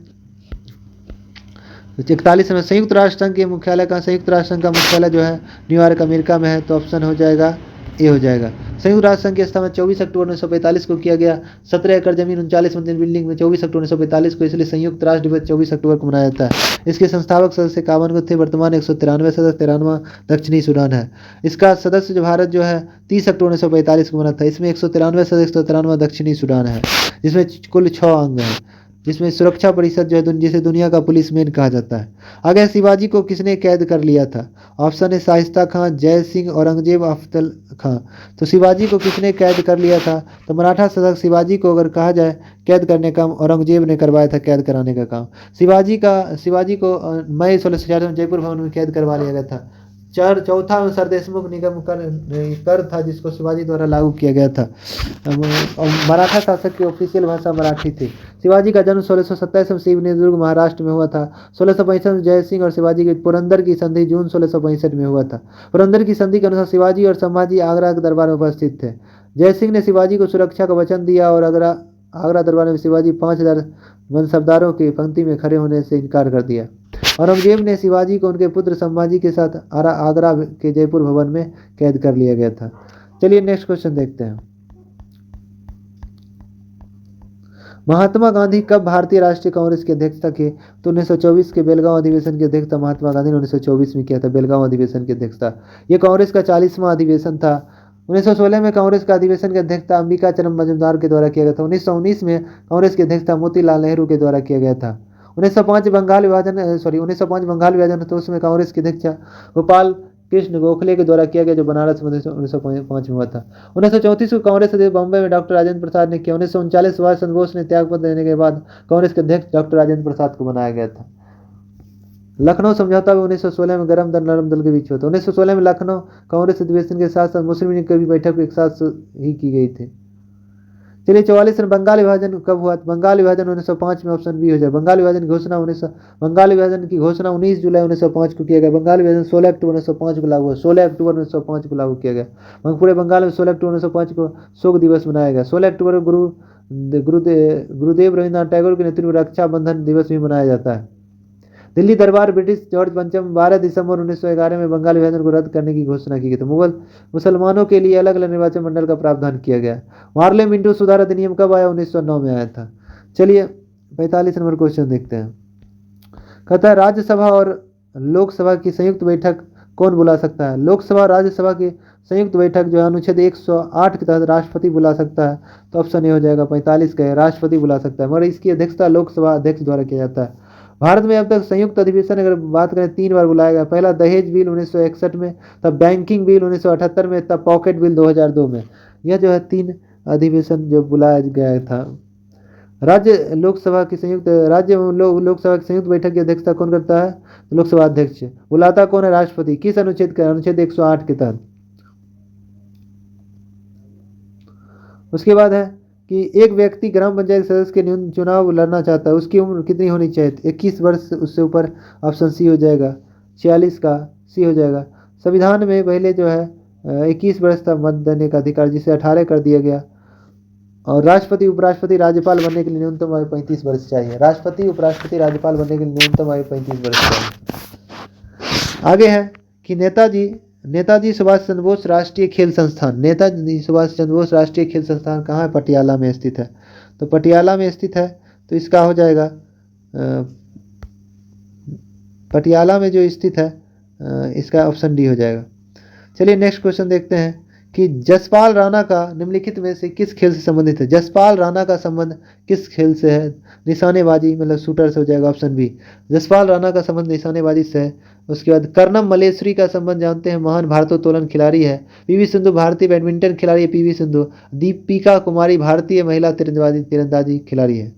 Speaker 1: 41 में संयुक्त राष्ट्र संघ के मुख्यालय का, संयुक्त राष्ट्र संघ का मुख्यालय जो है न्यूयॉर्क अमेरिका में है। तो ऑप्शन हो जाएगा ए हो जाएगा। संयुक्त राष्ट्र संघ की स्थापना 24 अक्टूबर 1945 को किया गया। 17 एकड़ जमीन 39 मंजिल बिल्डिंग में 24 अक्टूबर 1945 को, इसलिए संयुक्त राष्ट्र दिवस 24 अक्टूबर को मनाया जाता है। इसके संस्थापक सदस्य 51 को थे। वर्तमान 193 सदस्य, 93वां दक्षिणी सूडान है। इसका सदस्य जो भारत जो है 30 अक्टूबर 1945 को बना था। इसमें 193 सदस्य, 193वां दक्षिणी सूडान है, जिसमें कुल 6 अंग हैं, जिसमें सुरक्षा परिषद जो है जिसे दुनिया का पुलिसमैन कहा जाता है। आगे शिवाजी को किसने कैद कर लिया था? ऑप्शन है शाइस्ता खां, जय सिंह, औरंगजेब, अफजल खां। तो शिवाजी को किसने कैद कर लिया था? तो मराठा शासक शिवाजी को अगर कहा जाए कैद करने का काम औरंगजेब ने करवाया था, कैद कराने का काम। शिवाजी को मई 1666 में जयपुर भवन में कैद करवा लिया गया था। चौथा सरदेशमुख निगम कर था, जिसको शिवाजी द्वारा लागू किया गया था। और मराठा शासक की ऑफिशियल भाषा मराठी थी। शिवाजी का जन्म 1627 में सिवनेदुर्ग महाराष्ट्र में हुआ था। 1665 में जय सिंह और शिवाजी की पुरंदर की संधि जून 1665 में हुआ था। पुरंदर की संधि के अनुसार शिवाजी और संभाजी आगरा के दरबार में उपस्थित थे। जय सिंह ने शिवाजी को सुरक्षा का वचन दिया और आगरा दरबार में शिवाजी 5000 मनसबदारों की पंक्ति में खड़े होने से इनकार कर दिया। औरंगजेब ने शिवाजी को उनके पुत्र संभाजी के साथ आगरा के जयपुर भवन में कैद कर लिया गया था। चलिए नेक्स्ट क्वेश्चन देखते हैं। महात्मा गांधी कब भारतीय राष्ट्रीय कांग्रेस के अध्यक्षता किए? तो 1924 के बेलगांव अधिवेशन की अध्यक्षता महात्मा गांधी ने 1924 में किया था। बेलगांव अधिवेशन की अध्यक्षता। यह कांग्रेस का 40वां अधिवेशन था। 1916 में कांग्रेस का अधिवेशन की अध्यक्षता अंबिका चरण मजूमदार के द्वारा किया गया था। 1919 में कांग्रेस की अध्यक्षता मोतीलाल नेहरू के द्वारा किया गया था। 1905 बंगाल विभाजन तो उसमें कांग्रेस की अध्यक्षता गोपाल कृष्ण गोखले के द्वारा किया गया, जो बनारस में 1905 में हुआ था। 1934 को कांग्रेस अध्यक्ष बॉम्बे में डॉक्टर राजेंद्र प्रसाद ने किया। 1939 सुभाष चंद्र बोस ने त्यागपत्र देने के बाद कांग्रेस के अध्यक्ष डॉक्टर राजेंद्र प्रसाद को बनाया गया था। लखनऊ समझौता भी 1916 में गरम दल नरम दल के बीच हुआ था। 1916 में लखनऊ कांग्रेस अधिवेशन के साथ साथ मुस्लिम लीग की भी बैठक एक साथ ही की गई थी। चलिए 44 में बंगाल विभाजन कब हुआ? बंगाल विभाजन 1905 में, ऑप्शन बी हो जाए। बंगाल विभाजन की घोषणा 19 जुलाई 1905 को किया गया। बंगाल विभाजन 16 अक्टूबर 1905 को लागू हुआ। 16 अक्टूबर 1905 को लागू किया गया। पूरे बंगाल में 16 अक्टूबर 1905 को शोक दिवस मनाया गया। 16 अक्टूबर को गुरुदेव रविन्द्रनाथ टैगोर के नेतृत्व में रक्षा बंधन दिवस भी मनाया जाता है। दिल्ली दरबार ब्रिटिश जॉर्ज पंचम 12 दिसंबर 1911 में बंगाल विभाजन को रद्द करने की घोषणा की गई। तो मुसलमानों के लिए अलग अलग निर्वाचन मंडल का प्रावधान किया गया। मार्ले मिंटो सुधार अधिनियम कब आया? 1909 में आया था। चलिए 45 नंबर क्वेश्चन देखते हैं। कहता है राज्यसभा और लोकसभा की संयुक्त बैठक कौन बुला सकता है? लोकसभा और राज्यसभा की संयुक्त बैठक जो है अनुच्छेद 108 के तहत राष्ट्रपति बुला सकता है। तो ऑप्शन ए हो जाएगा 45 का, राष्ट्रपति बुला सकता है, मगर इसकी अध्यक्षता लोकसभा अध्यक्ष द्वारा किया जाता है। भारत में अब तक संयुक्त अधिवेशन अगर बात करें 3 बार बुलाया गया। पहला दहेज बिल 1961 में, तब बैंकिंग बिल 1978 में, तब पॉकेट बिल 2002 में। यह जो है 3 अधिवेशन जो बुलाया गया था। लोकसभा की संयुक्त बैठक की अध्यक्षता कौन करता है? तो लोकसभा अध्यक्ष। बुलाता कौन है? राष्ट्रपति। किस अनुच्छेद का? अनुच्छेद 108 के तहत। उसके बाद है कि एक व्यक्ति ग्राम पंचायत सदस्य के न्यूनतम चुनाव लड़ना चाहता है, उसकी उम्र कितनी होनी चाहिए? 21 वर्ष उससे ऊपर, ऑप्शन सी हो जाएगा। 46 का सी हो जाएगा। संविधान में पहले जो है 21 वर्ष था मत देने का अधिकार, जिसे 18 कर दिया गया। और राष्ट्रपति उपराष्ट्रपति राज्यपाल बनने के लिए न्यूनतम आयु 35 वर्ष चाहिए। राष्ट्रपति उपराष्ट्रपति राज्यपाल बनने के लिए न्यूनतम आयु 35 वर्ष चाहिए। आगे है कि नेताजी सुभाष चंद्र बोस राष्ट्रीय खेल संस्थान, नेताजी सुभाष चंद्र बोस राष्ट्रीय खेल संस्थान कहाँ है? पटियाला में स्थित है। तो पटियाला में स्थित है, तो इसका हो जाएगा पटियाला में जो स्थित है इसका ऑप्शन डी हो जाएगा। चलिए नेक्स्ट क्वेश्चन देखते हैं कि जसपाल राणा का निम्नलिखित में से किस खेल से संबंधित है? जसपाल राणा का संबंध किस खेल से है? निशानेबाजी, मतलब शूटर से हो जाएगा, ऑप्शन बी। जसपाल राणा का संबंध निशानेबाजी से है। उसके बाद कर्णम मल्लेश्वरी का संबंध जानते हैं, महान भारोत्तोलन खिलाड़ी है। पीवी सिंधु भारतीय बैडमिंटन खिलाड़ी है, पीवी सिंधु। दीपिका कुमारी भारतीय महिला तीरंदाजी खिलाड़ी है।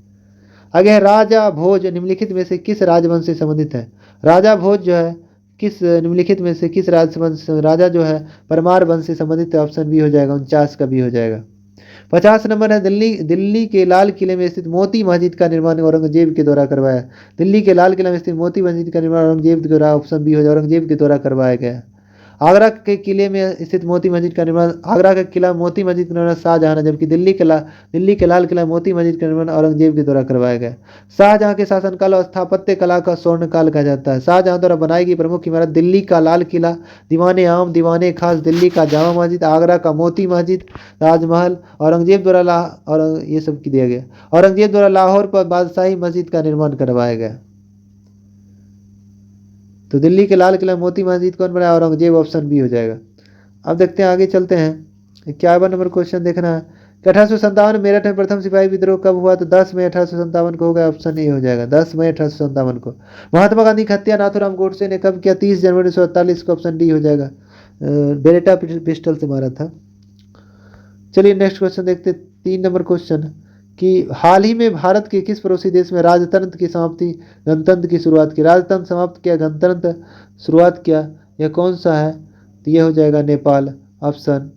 Speaker 1: आगे है राजा भोज निम्नलिखित में से किस राजवंश से संबंधित है? राजा भोज जो है किस निम्नलिखित में से किस राजा जो है परमार वंश से संबंधित है? ऑप्शन बी हो जाएगा, 49 का बी हो जाएगा। 50 नंबर है दिल्ली के लाल किले में स्थित मोती मस्जिद का निर्माण औरंगजेब के द्वारा करवाया। दिल्ली के लाल किले में स्थित मोती मस्जिद का निर्माण औरंगजेब के द्वारा, ऑप्शन बी हो जाएगा, औरंगजेब के द्वारा करवाया गया। आगरा के किले में स्थित मोती मस्जिद का निर्माण, आगरा का किला मोती मस्जिद का निर्माण शाहजहां, जबकि दिल्ली के लाल किला मोती मस्जिद का निर्माण औरंगजेब के द्वारा करवाया गया। शाहजहां के शासनकाल और स्थापत्य कला का स्वर्ण काल कहा जाता है। शाहजहां द्वारा बनाई गई प्रमुख इमारत दिल्ली का लाल किला, दीवाने आम दीवाने खास, दिल्ली का जामा मस्जिद, आगरा का मोती मस्जिद, ताजमहल। औरंगजेब द्वारा और ये सब की दिया गया। औरंगजेब द्वारा लाहौर पर बादशाही मस्जिद का निर्माण करवाया गया। तो दिल्ली के लाल किला मोती मस्जिद कौन बनाया? औरंगजेब, ऑप्शन बी हो जाएगा। अब देखते हैं, आगे चलते हैं। 51 नंबर क्वेश्चन देखना है कि 1857 मेरठ में प्रथम सिपाही विद्रोह कब हुआ? तो 10 मई 1857 को होगा, ऑप्शन ए हो जाएगा, 10 मई 1857 को। महात्मा गांधी की हत्या नाथूराम गोडसे ने कब किया? 30 जनवरी 1948 को, ऑप्शन डी हो जाएगा। बेरेटा पिस्टल से मारा था। चलिए नेक्स्ट क्वेश्चन देखते, 3 नंबर क्वेश्चन कि हाल ही में भारत के किस पड़ोसी देश में राजतंत्र की समाप्ति, गणतंत्र की शुरुआत की? राजतंत्र समाप्त किया, गणतंत्र शुरुआत किया, यह कौन सा है? तो यह हो जाएगा नेपाल, ऑप्शन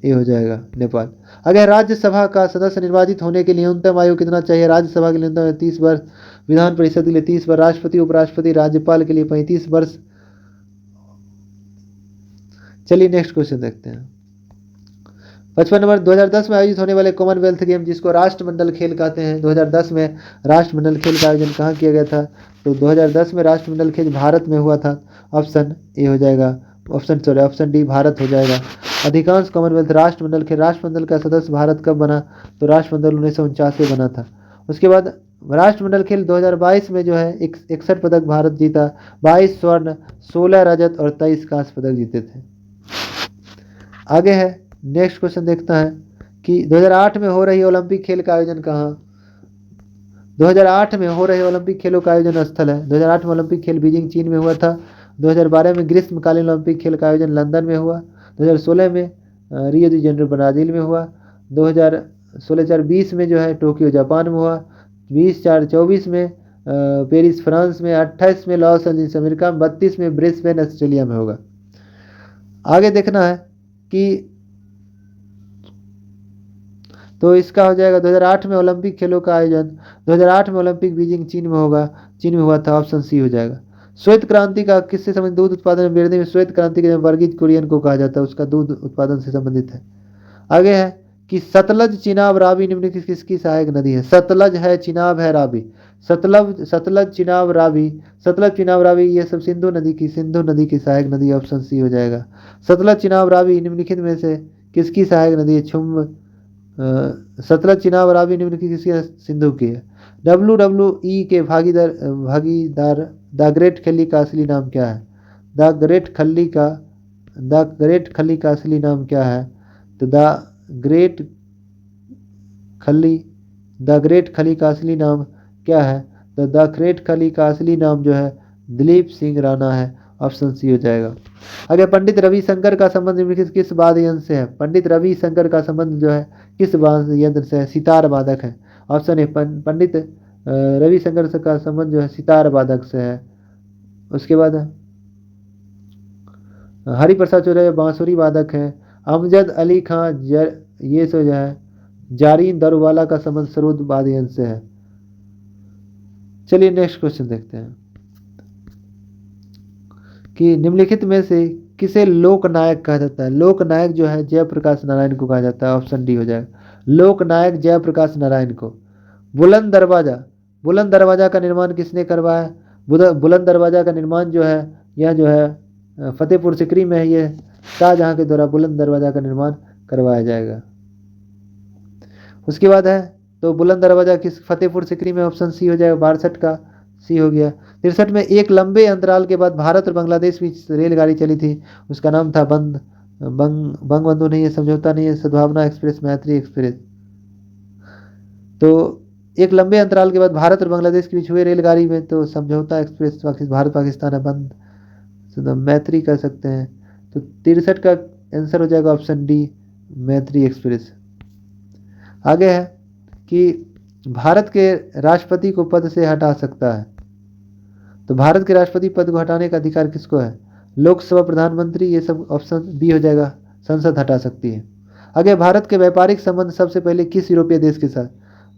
Speaker 1: ए हो जाएगा, नेपाल। अगर राज्यसभा का सदस्य निर्वाचित होने के लिए न्यूनतम आयु कितना चाहिए? राज्यसभा के लिए न्यूनतम 30 वर्ष, विधान परिषद के लिए 30 वर्ष, राष्ट्रपति उपराष्ट्रपति राज्यपाल के लिए 35 वर्ष। चलिए नेक्स्ट क्वेश्चन देखते हैं। 55 नंबर 2010 में आयोजित होने वाले कॉमनवेल्थ गेम, जिसको राष्ट्रमंडल खेल कहते हैं, 2010 में राष्ट्रमंडल खेल का आयोजन कहाँ किया गया था? तो 2010 में राष्ट्रमंडल खेल भारत में हुआ था, ऑप्शन ए हो जाएगा, ऑप्शन डी भारत हो जाएगा। अधिकांश कॉमनवेल्थ राष्ट्रमंडल का सदस्य भारत कब बना? तो राष्ट्रमंडल 1949 में बना था। उसके बाद राष्ट्रमंडल खेल 2022 में जो है 61 पदक भारत जीता, 22 स्वर्ण, 16 रजत और 23 कांस्य पदक जीते थे। आगे है नेक्स्ट क्वेश्चन देखता है कि 2008 में हो रही ओलंपिक खेल का आयोजन कहाँ? 2008 में हो रहे ओलंपिक खेलों का आयोजन स्थल है, 2008 में ओलंपिक खेल बीजिंग चीन में हुआ था। 2012 में ग्रीष्मकालीन ओलंपिक खेल का आयोजन लंदन में हुआ। 2016 में रियो डी जेनेरो ब्राजील में हुआ। 2016-20 में जो है टोक्यो जापान में हुआ। 2024 में पेरिस फ्रांस में, 28 में लॉस एंजल्स अमेरिका में, 32 में ब्रिस्बेन ऑस्ट्रेलिया में होगा। आगे देखना है कि तो इसका हो जाएगा 2008 में ओलंपिक खेलों का आयोजन, 2008 में ओलंपिक बीजिंग चीन में होगा, चीन में हुआ था, ऑप्शन सी हो जाएगा। श्वेत क्रांति का किससे संबंधित? दूध उत्पादन में वृद्धि में श्वेत क्रांति के वर्गीज कुरियन को कहा जाता है, उसका दूध उत्पादन से संबंधित है। आगे है कि सतलज चिनाब रावी निम्नलिखित किसकी सहायक नदी है? सतलज है, चिनाब है, रावी। सतलज चिनाब रावी ये सब सिंधु नदी की सहायक नदी, ऑप्शन सी हो जाएगा। सतलज चिनाब रावी निम्नलिखित में से किसकी सहायक नदी है? सतलज चिनाब रावी निम्नलिखित किसकी? सिंधु की है। WWE के भागीदार द ग्रेट खली का असली नाम क्या है? द ग्रेट खली का असली नाम क्या है? तो द ग्रेट खली का असली नाम क्या है? तो द ग्रेट खली का असली नाम जो है दिलीप सिंह राणा है, ऑप्शन सी हो जाएगा। अगर पंडित रविशंकर का संबंध निम्नलिखित किस वाद्य यंत्र से है? पंडित रविशंकर का संबंध जो है किस वाद्य यंत्र से है? सितार वादक है, ऑप्शन ए। पंडित रविशंकर का संबंध जो है सितार वादक से है। उसके बाद हरिप्रसाद चौरसिया बांसुरी वादक है। अमजद अली खां ये सो जो है जारीन दारूवाला का संबंध सरूदबादियन से है। चलिए नेक्स्ट क्वेश्चन देखते हैं कि निम्नलिखित में से किसे लोकनायक कहा जाता है। लोकनायक जो है जयप्रकाश नारायण को कहा जाता है। ऑप्शन डी हो जाएगा, लोकनायक जयप्रकाश नारायण को। बुलंद दरवाजा, बुलंद दरवाजा का निर्माण किसने करवाया। बुलंद दरवाजा का निर्माण जो है यह जो है फतेहपुर सिकरी में है। ये शाहजहां के द्वारा बुलंद दरवाजा का निर्माण करवाया जाएगा। उसके बाद है तो बुलंद दरवाजा किस फतेहपुर सिकरी में, ऑप्शन सी हो जाएगा, 62 का सी हो गया। 63 में एक लंबे अंतराल के बाद भारत और बांग्लादेश बीच रेलगाड़ी चली थी, उसका नाम था बंगबंधु नहीं है, समझौता नहीं है, सद्भावना एक्सप्रेस, मैत्री एक्सप्रेस। तो एक लंबे अंतराल के बाद भारत और बांग्लादेश के बीच हुए रेलगाड़ी में तो समझौता एक्सप्रेस भारत पाकिस्तान है, बंद मैत्री कह सकते हैं। तो 63 का आंसर हो जाएगा ऑप्शन डी, मैत्री एक्सप्रेस। आगे है कि भारत के राष्ट्रपति को पद से हटा सकता है। तो भारत के राष्ट्रपति पद को हटाने का अधिकार किसको है। लोकसभा, प्रधानमंत्री, ये सब ऑप्शन बी हो जाएगा, संसद हटा सकती है। आगे भारत के व्यापारिक संबंध सबसे पहले किस यूरोपीय देश के साथ।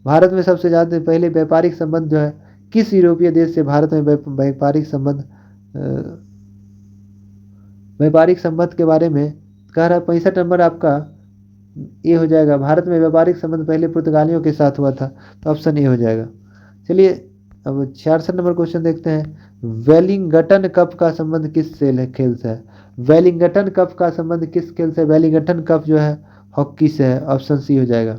Speaker 1: भारत में सबसे ज़्यादा पहले व्यापारिक संबंध जो है किस यूरोपीय देश से भारत में व्यापारिक संबंध के बारे में कह रहा है। 65 नंबर आपका ये हो जाएगा, भारत में व्यापारिक संबंध पहले पुर्तगालियों के साथ हुआ था, तो ऑप्शन ए हो जाएगा। चलिए अब 66 नंबर क्वेश्चन देखते हैं। वेलिंगटन कप का संबंध किस खेल से है। वेलिंगटन कप का संबंध किस खेल से। वेलिंगटन कप जो है हॉकी से है, ऑप्शन सी हो जाएगा।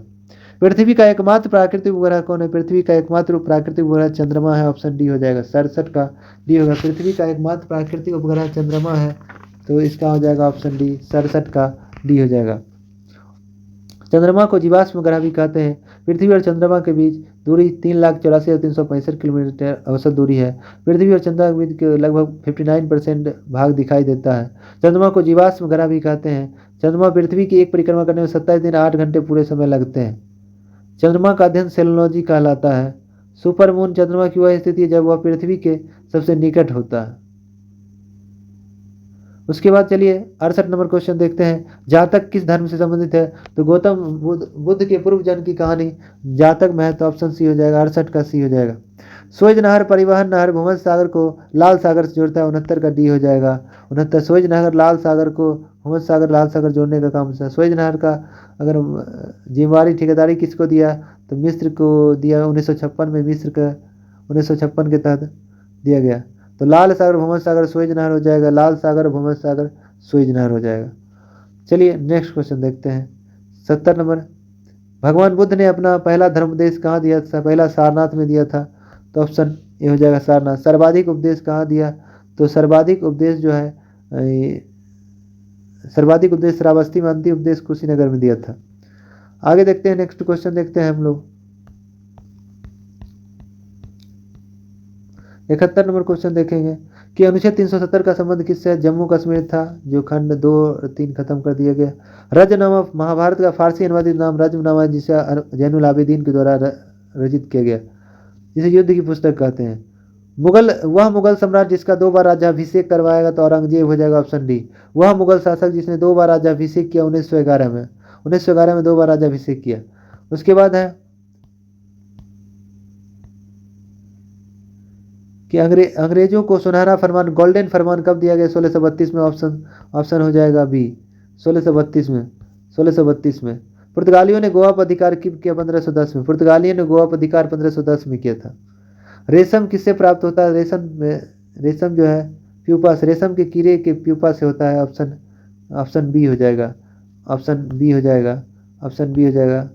Speaker 1: पृथ्वी का एकमात्र प्राकृतिक उपग्रह कौन है। पृथ्वी का एकमात्र प्राकृतिक उपग्रह चंद्रमा है, ऑप्शन डी हो जाएगा, 67 का डी होगा। पृथ्वी का एकमात्र प्राकृतिक उपग्रह चंद्रमा है, तो इसका हो जाएगा ऑप्शन डी, 67 का डी हो जाएगा। चंद्रमा को जीवाश्म ग्रह भी कहते हैं। पृथ्वी और चंद्रमा के बीच दूरी 3,84,365 किलोमीटर औसत दूरी है। पृथ्वी और चंद्रमा के बीच लगभग 59% भाग दिखाई देता है। चंद्रमा को जीवाश्म ग्रह भी कहते हैं। चंद्रमा पृथ्वी की एक परिक्रमा करने में 27 दिन 8 घंटे पूरे समय लगते हैं। चंद्रमा का अध्ययन सेलोलॉजी कहलाता है। सुपर मून चंद्रमा की वह स्थिति है जब वह पृथ्वी के सबसे निकट होता है। उसके बाद चलिए 68 नंबर क्वेश्चन देखते हैं। जातक किस धर्म से संबंधित है। तो गौतम बुद्ध के पूर्व जन्म की कहानी जातक में है, तो ऑप्शन सी हो जाएगा, 68 का सी हो जाएगा। स्वेज नहर परिवहन नहर भूमध्य सागर को लाल सागर से जोड़ता है, 69 का डी हो जाएगा। 69 स्वेज नहर लाल सागर को भूमध्य सागर लाल सागर जोड़ने का काम है। स्वेज नहर का अगर जिम्मेवारी ठेकेदारी किसको दिया, तो मिस्र को दिया 1956 में, मिस्र का 1956 के तहत दिया गया। तो लाल सागर भूमध्य सागर स्वेज नहर हो जाएगा, लाल सागर भूमध्य सागर स्वेज नहर हो जाएगा। चलिए नेक्स्ट क्वेश्चन देखते हैं। 70 नंबर, भगवान बुद्ध ने अपना पहला धर्मोपदेश कहाँ दिया था। पहला सारनाथ में दिया था, तो ऑप्शन ये हो जाएगा सारनाथ। सर्वाधिक उपदेश कहाँ दिया, तो सर्वाधिक उपदेश जो है सर्वाधिक उपदेश श्रावस्ती में, अंतिम उपदेश कुशीनगर में दिया था। आगे देखते हैं, नेक्स्ट क्वेश्चन देखते हैं हम लोग। 71 नंबर क्वेश्चन देखेंगे कि अनुच्छेद 370 का संबंध किससे है। जम्मू कश्मीर था, जो खंड 2 और 3 खत्म कर दिया गया। रजनामा महाभारत का फारसी अनुवादित नाम रजनामा है, जिसे जैनुल आबिदीन के द्वारा रचित किया गया, जिसे युद्ध की पुस्तक कहते हैं। वह मुगल सम्राट जिसका 2 बार राज्याभिषेक करवाएगा, तो औरंगजेब हो जाएगा, ऑप्शन डी। वह मुगल शासक जिसने 2 बार राज्याभिषेक किया 1911 में, 1911 में 2 बार राज्याभिषेक किया। उसके बाद है कि अंग्रेजों को सुनहरा फरमान गोल्डन फरमान कब दिया गया, 1632 में, ऑप्शन हो जाएगा बी, 1632 में। पुर्तगालियों ने गोवा पर अधिकार कब किया, 1510 में। पुर्तगालियों ने गोवा पर अधिकार 1510 में किया था। रेशम किससे प्राप्त होता है। रेशम जो है प्यूपा से, रेशम के कीड़े के प्यूपा से होता है, ऑप्शन बी हो जाएगा, ऑप्शन बी हो जाएगा, ऑप्शन बी हो जाएगा,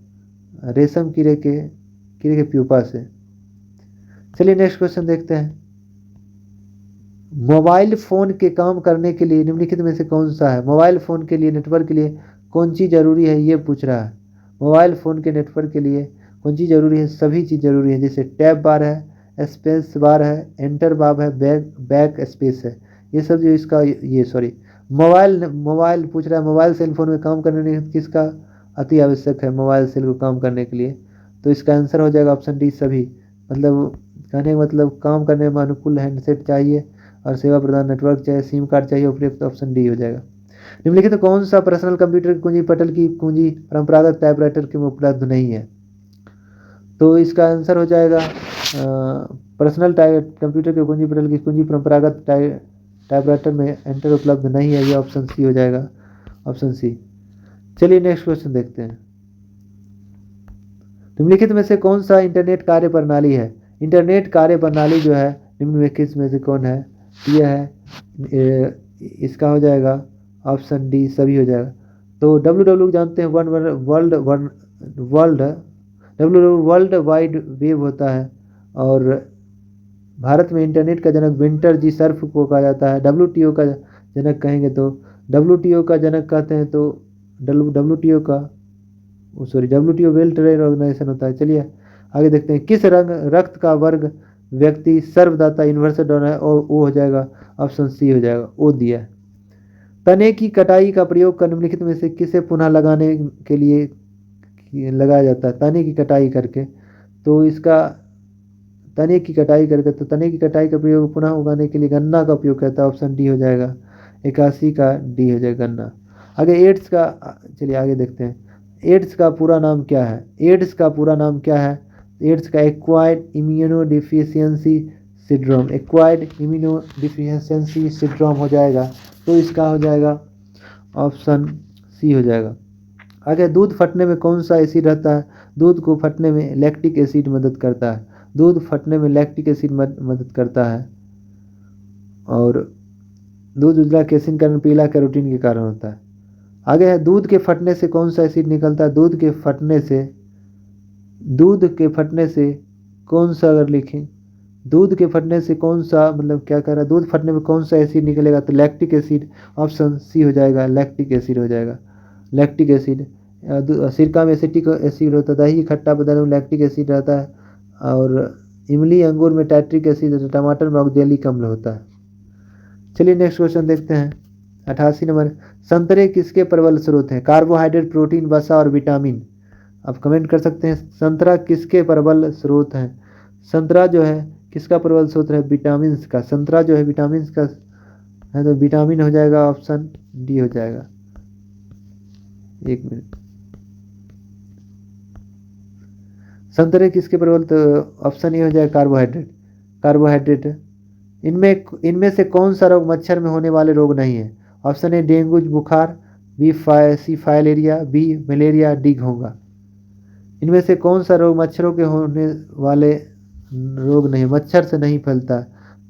Speaker 1: रेशम कीड़े के प्यूपा से। चलिए नेक्स्ट क्वेश्चन देखते हैं। मोबाइल फ़ोन के काम करने के लिए निम्नलिखित में से कौन सा है। मोबाइल फ़ोन के लिए नेटवर्क के लिए कौन चीज़ जरूरी है, ये पूछ रहा है। मोबाइल फ़ोन के नेटवर्क के लिए कौन चीज़ जरूरी है, सभी चीज़ जरूरी है। जैसे टैब बार है, स्पेस बार है, एंटर बार है, बैक स्पेस है, ये सब जो इसका मोबाइल पूछ रहा है। मोबाइल सेल फोन में काम करने में किसका अति आवश्यक है, मोबाइल सेल को काम करने के लिए, तो इसका आंसर हो जाएगा ऑप्शन डी, सभी। मतलब कहने का मतलब काम करने में अनुकूल हैंडसेट चाहिए और सेवा प्रदान नेटवर्क चाहिए, सिम कार्ड चाहिए उपयुक्त, ऑप्शन डी हो जाएगा। निम्नलिखित कौन सा पर्सनल कंप्यूटर की कुंजी पटल की कुंजी परंपरागत टाइपराइटर के में उपलब्ध नहीं है? तो इसका आंसर हो जाएगा पर्सनल कंप्यूटर के कुंजी पटल की कुंजी परंपरागत टाइपराइटर में एंटर उपलब्ध नहीं है। ये ऑप्शन सी हो जाएगा, ऑप्शन सी। चलिए नेक्स्ट क्वेश्चन देखते हैं। निम्नलिखित में से कौन सा इंटरनेट कार्य प्रणाली है? इंटरनेट कार्य प्रणाली जो है निम्नलिखित में से कौन है? यह है, इसका हो जाएगा ऑप्शन डी, सभी हो जाएगा। तो डब्ल्यू जानते हैं वर्ल्ड वर्ल्ड वाइड वेब होता है, और भारत में इंटरनेट का जनक विंटर जी सर्फ को कहा जाता है। डब्ल्यूटीओ का जनक कहेंगे तो डब्ल्यूटीओ का जनक कहते हैं तो डब्ल्यूटीओ वर्ल्ड ट्रेड ऑर्गेनाइजेशन होता है। चलिए आगे देखते हैं। किस रक्त का वर्ग व्यक्ति सर्वदाता यूनिवर्सल डोनर है? और वो हो जाएगा ऑप्शन सी हो जाएगा, ओ दिया है। तने की कटाई का प्रयोग कर निम्नलिखित में से किसे पुनः लगाने के लिए लगाया जाता है? तने की कटाई करके, तो इसका तने की कटाई करके, तो तने की कटाई का प्रयोग पुनः उगाने के लिए गन्ना का उपयोग करता है। ऑप्शन डी हो जाएगा, 81 का डी हो जाएगा गन्ना। आगे एड्स का, चलिए आगे देखते हैं। एड्स का पूरा नाम क्या है? एड्स का पूरा नाम क्या है? एड्स का acquired immunodeficiency syndrome, acquired immunodeficiency syndrome हो जाएगा। तो इसका हो जाएगा ऑप्शन सी हो जाएगा। आगे दूध फटने में कौन सा एसिड रहता है? दूध को फटने में लैक्टिक एसिड मदद करता है। दूध फटने में लैक्टिक एसिड मदद करता है, और दूध उजला केसिन कारण पीला कैरोटीन के कारण होता है। आगे है, दूध के फटने से कौन सा एसिड निकलता है? दूध के फटने से कौन सा, अगर लिखें दूध के फटने से कौन सा, मतलब क्या कह रहा है, दूध फटने में कौन सा एसिड निकलेगा? तो लैक्टिक एसिड, ऑप्शन सी हो जाएगा, लैक्टिक एसिड हो जाएगा। लैक्टिक एसिड, सिरका में एसिटिक एसिड होता है, दही खट्टा पदार्थ में लैक्टिक एसिड रहता है, और इमली अंगूर में टाइट्रिक एसिड, टमाटर में ऑक्जेलिक अम्ल होता है। चलिए नेक्स्ट क्वेश्चन देखते हैं। 88 नंबर, संतरे किसके प्रबल स्रोत हैं? कार्बोहाइड्रेट, प्रोटीन, वसा और विटामिन। आप कमेंट कर सकते हैं संतरा किसके प्रबल स्रोत हैं? संतरा जो है किसका प्रबल स्रोत है? विटामिन का। संतरा जो है विटामिन का है, तो विटामिन हो जाएगा, ऑप्शन डी हो जाएगा। एक मिनट, संतरे किसके प्रबल, तो ऑप्शन ए हो जाएगा कार्बोहाइड्रेट। कार्बोहाइड्रेट। इनमें से कौन सा रोग मच्छर में होने वाले रोग नहीं है? ऑप्शन ए डेंगू बुखार, B C filaria, B malaria, D घोंघा। इनमें से कौन सा रोग मच्छरों के होने वाले रोग नहीं, मच्छर से नहीं फैलता?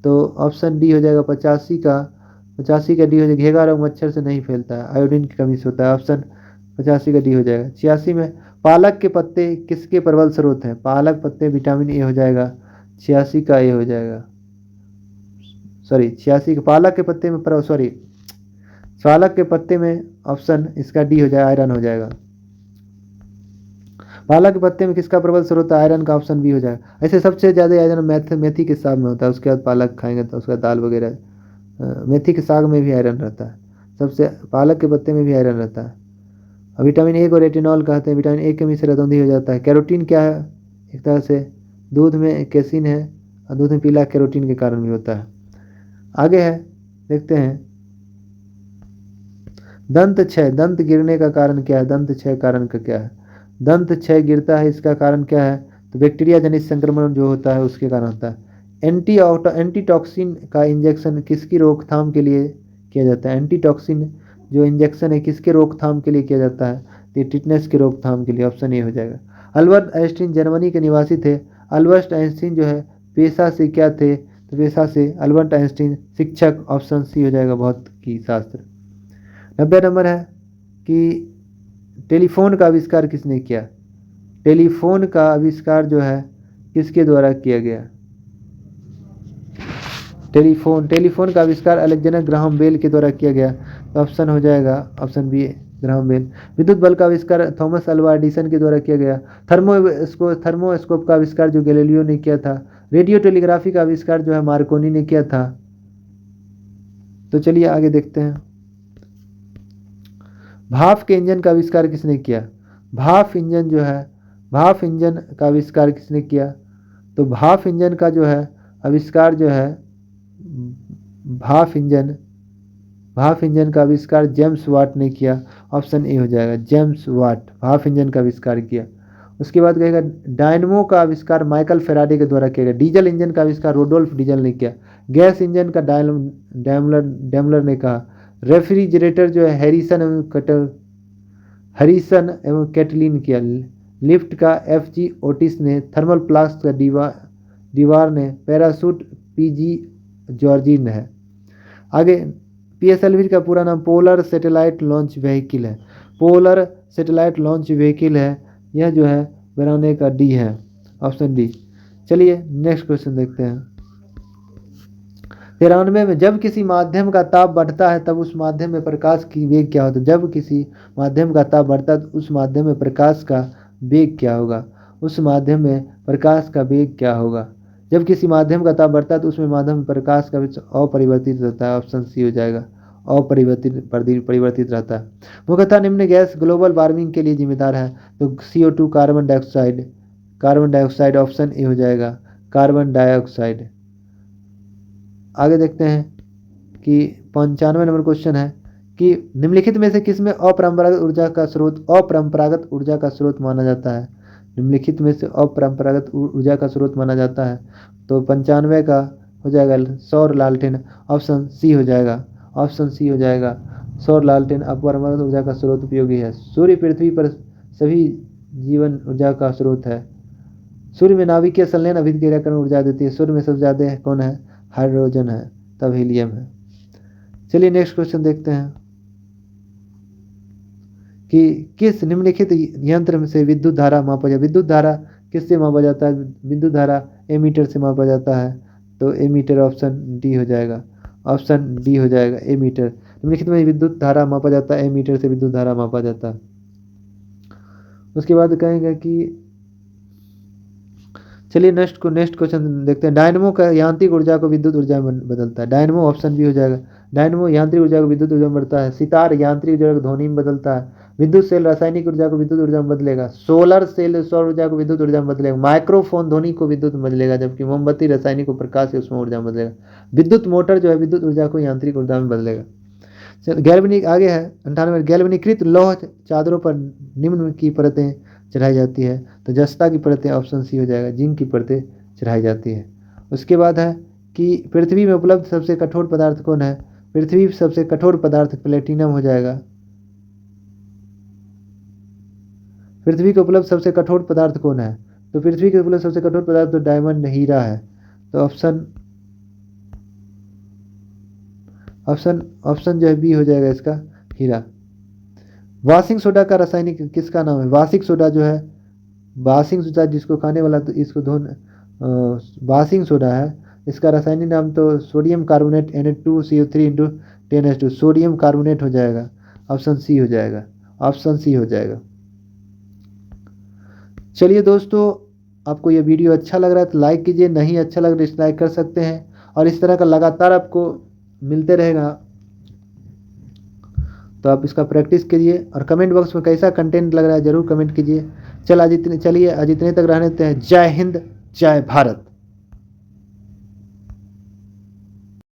Speaker 1: तो ऑप्शन डी हो जाएगा, 85 का डी हो जाएगा। घेगा रोग मच्छर से नहीं फैलता है, आयोडीन की कमी से होता है। ऑप्शन 85 का डी हो जाएगा। 86 में, पालक के पत्ते किसके प्रबल स्रोत हैं? पालक पत्ते विटामिन ए हो जाएगा, 86 का ए हो जाएगा। सॉरी 86 के पालक के पत्ते में पालक के पत्ते में ऑप्शन इसका डी हो जाएगा, आयरन हो जाएगा। पालक के पत्ते में किसका प्रबल स्रोत है? आयरन का, ऑप्शन बी हो जाएगा। ऐसे सबसे ज़्यादा आयरन मेथी के साग में होता है, उसके बाद पालक खाएंगे तो उसका दाल वगैरह, मेथी के साग में भी आयरन रहता है। सबसे पालक के पत्ते में भी आयरन रहता है। और विटामिन ए को रेटिनॉल कहते हैं, विटामिन ए की कमी से रतौंधी हो जाता है। कैरोटीन क्या है? एक तरह से दूध में केसिन है, और दूध में पीला कैरोटीन के कारण भी होता है। आगे है, देखते हैं। दंत क्षय, दंत गिरने का कारण क्या है? दंत क्षय कारण का क्या है? दंत क्षय गिरता है, इसका कारण क्या है? तो बैक्टीरिया जनित संक्रमण जो होता है उसके कारण होता है। एंटीटॉक्सिन का इंजेक्शन किसकी रोकथाम के लिए किया जाता है? एंटीटॉक्सिन जो इंजेक्शन है किसके रोकथाम के लिए किया जाता है? तो टिटनेस की रोकथाम के लिए, ऑप्शन ए हो जाएगा। अल्बर्ट आइंस्टीन जर्मनी के निवासी थे। अल्बर्ट आइंस्टीन जो है पेशा से क्या थे? तो पेशा से अल्बर्ट आइंस्टीन शिक्षक, ऑप्शन सी हो जाएगा, भौतिकी शास्त्र। 90 नंबर है कि टेलीफोन का आविष्कार किसने किया? टेलीफोन का आविष्कार जो है किसके द्वारा किया गया? टेलीफोन का आविष्कार अलेक्जेंडर ग्राहम बेल के द्वारा किया गया। तो ऑप्शन हो जाएगा, ऑप्शन बी ग्राहम बेल। विद्युत बल्ब का आविष्कार थॉमस अल्वा एडिसन के द्वारा किया गया। थर्मोस्कोप का आविष्कार जो गैलीलियो ने किया था। रेडियो टेलीग्राफी का आविष्कार जो है मार्कोनी ने किया था। तो चलिए आगे देखते हैं। भाप के इंजन का आविष्कार किसने किया? भाप इंजन जो है, भाप इंजन का आविष्कार किसने किया? तो भाप इंजन का जो है आविष्कार जो है, भाप इंजन भाप इंजन का आविष्कार जेम्स वाट ने किया। ऑप्शन ए हो जाएगा, जेम्स वाट भाप इंजन का आविष्कार किया। उसके बाद कहेगा डायनमो का आविष्कार माइकल फेराडे के द्वारा किया गया। डीजल इंजन का आविष्कार रोडोल्फ डीजल ने किया। गैस इंजन का डैमलर डैमलर ने कहा। रेफ्रिजरेटर जो है हरिसन एवं कैटलिन किया। लिफ्ट का एफ.जी. ओटिस ने। थर्मल फ्लास्क का दीवार ने। Parachute PG. जॉर्जिन है। आगे पीएसएलवी का पूरा नाम पोलर सैटेलाइट लॉन्च व्हीकल है। पोलर सैटेलाइट लॉन्च व्हीकल है। यह जो है बनाने का डी है, ऑप्शन डी। चलिए नेक्स्ट क्वेश्चन देखते हैं। 93 में जब किसी माध्यम का ताप बढ़ता है तब उस माध्यम में प्रकाश की वेग क्या होता है। जब किसी माध्यम का ताप बढ़ता है तो उस माध्यम में प्रकाश का वेग क्या होगा। उस माध्यम में प्रकाश का वेग क्या होगा। जब किसी माध्यम का ताप बढ़ता है तो उसमें माध्यम में प्रकाश का वेग अपरिवर्तित रहता है। ऑप्शन सी हो जाएगा, परिवर्तित रहता है। मुख्यतः निम्न गैस ग्लोबल वार्मिंग के लिए जिम्मेदार है। तो CO2 carbon dioxide option A हो जाएगा, कार्बन डाइऑक्साइड। आगे देखते हैं कि 95 नंबर क्वेश्चन है कि निम्नलिखित में से किसमें अपरंपरागत ऊर्जा का स्रोत माना जाता है। निम्नलिखित में से अपरंपरागत ऊर्जा का स्रोत माना जाता है। तो 95 का हो जाएगा सौर लालटेन। ऑप्शन सी हो जाएगा, सौर लालटेन अपरंपरागत ऊर्जा का स्रोत उपयोगी है। सूर्य पृथ्वी पर सभी जीवन ऊर्जा का स्रोत है। सूर्य में नाभिकीय संलयन अभिक्रियाकरण ऊर्जा देती है। सूर्य में सबसे ज्यादा कौन है, हाइड्रोजन है, तब हीलियम है। चलिए नेक्स्ट क्वेश्चन देखते हैं कि किस निम्नलिखित यंत्र से विद्युत धारा मापा जाए। विद्युत धारा किससे मापा जाता है। विद्युत धारा एमीटर से मापा जाता है। तो एमीटर ऑप्शन डी हो जाएगा, एमीटर। निम्नलिखित में विद्युत धारा मापा जाता है, एमीटर से विद्युत धारा मापा जाता है। उसके बाद कहेंगे कि चलिए नेक्स्ट क्वेश्चन देखते हैं। डायनमो का यांत्रिक ऊर्जा को विद्युत ऊर्जा में बदलता है। डायनमो ऑप्शन बी हो जाएगा, डायनमो यांत्रिक ऊर्जा को विद्युत ऊर्जा में बदलता है। सितार यांत्रिक ऊर्जा को ध्वनि में बदलता है। विद्युत सेल रासायनिक ऊर्जा को विद्युत ऊर्जा में बदलेगा। सोलर सेल सौर ऊर्जा को विद्युत ऊर्जा में बदलेगा। माइक्रोफोन ध्वनि को विद्युत में बदलेगा, जबकि मोमबत्ती रासायनिक को प्रकाश उसमें ऊर्जा में बदलेगा। विद्युत मोटर जो है विद्युत ऊर्जा को यांत्रिक ऊर्जा में बदलेगा। गैल्वेनिक आगे है 98 गैल्वेनीकृत लौह चादरों पर निम्न की परतें चढ़ाई जाती है। तो जस्ता की परतें ऑप्शन सी हो जाएगा, जिंक की परतें चढ़ाई जाती है। उसके बाद है कि पृथ्वी में उपलब्ध सबसे कठोर पदार्थ कौन है। पृथ्वी सबसे कठोर पदार्थ प्लेटिनम हो जाएगा। पृथ्वी के उपलब्ध सबसे कठोर पदार्थ कौन है। तो पृथ्वी के उपलब्ध सबसे कठोर पदार्थ तो डायमंड हीरा है। तो ऑप्शन जो है बी हो जाएगा इसका, हीरा। वाशिंग सोडा का रासायनिक किसका नाम है। वाशिंग सोडा जो है, वाशिंग सोडा जिसको खाने वाला तो इसको वाशिंग सोडा है। इसका रासायनिक नाम तो sodium carbonate Na2CO3 × 10H2 sodium carbonate हो जाएगा। ऑप्शन सी हो जाएगा। चलिए दोस्तों, आपको ये वीडियो अच्छा लग रहा है तो लाइक कीजिए, नहीं अच्छा लग रहा है डिसलाइक कर सकते हैं। और इस तरह का लगातार आपको मिलते रहेगा तो आप इसका प्रैक्टिस कीजिए। और कमेंट बॉक्स में कैसा कंटेंट लग रहा है ज़रूर कमेंट कीजिए। चलिए आज इतने तक रहने देते हैं। जय हिंद, जय भारत।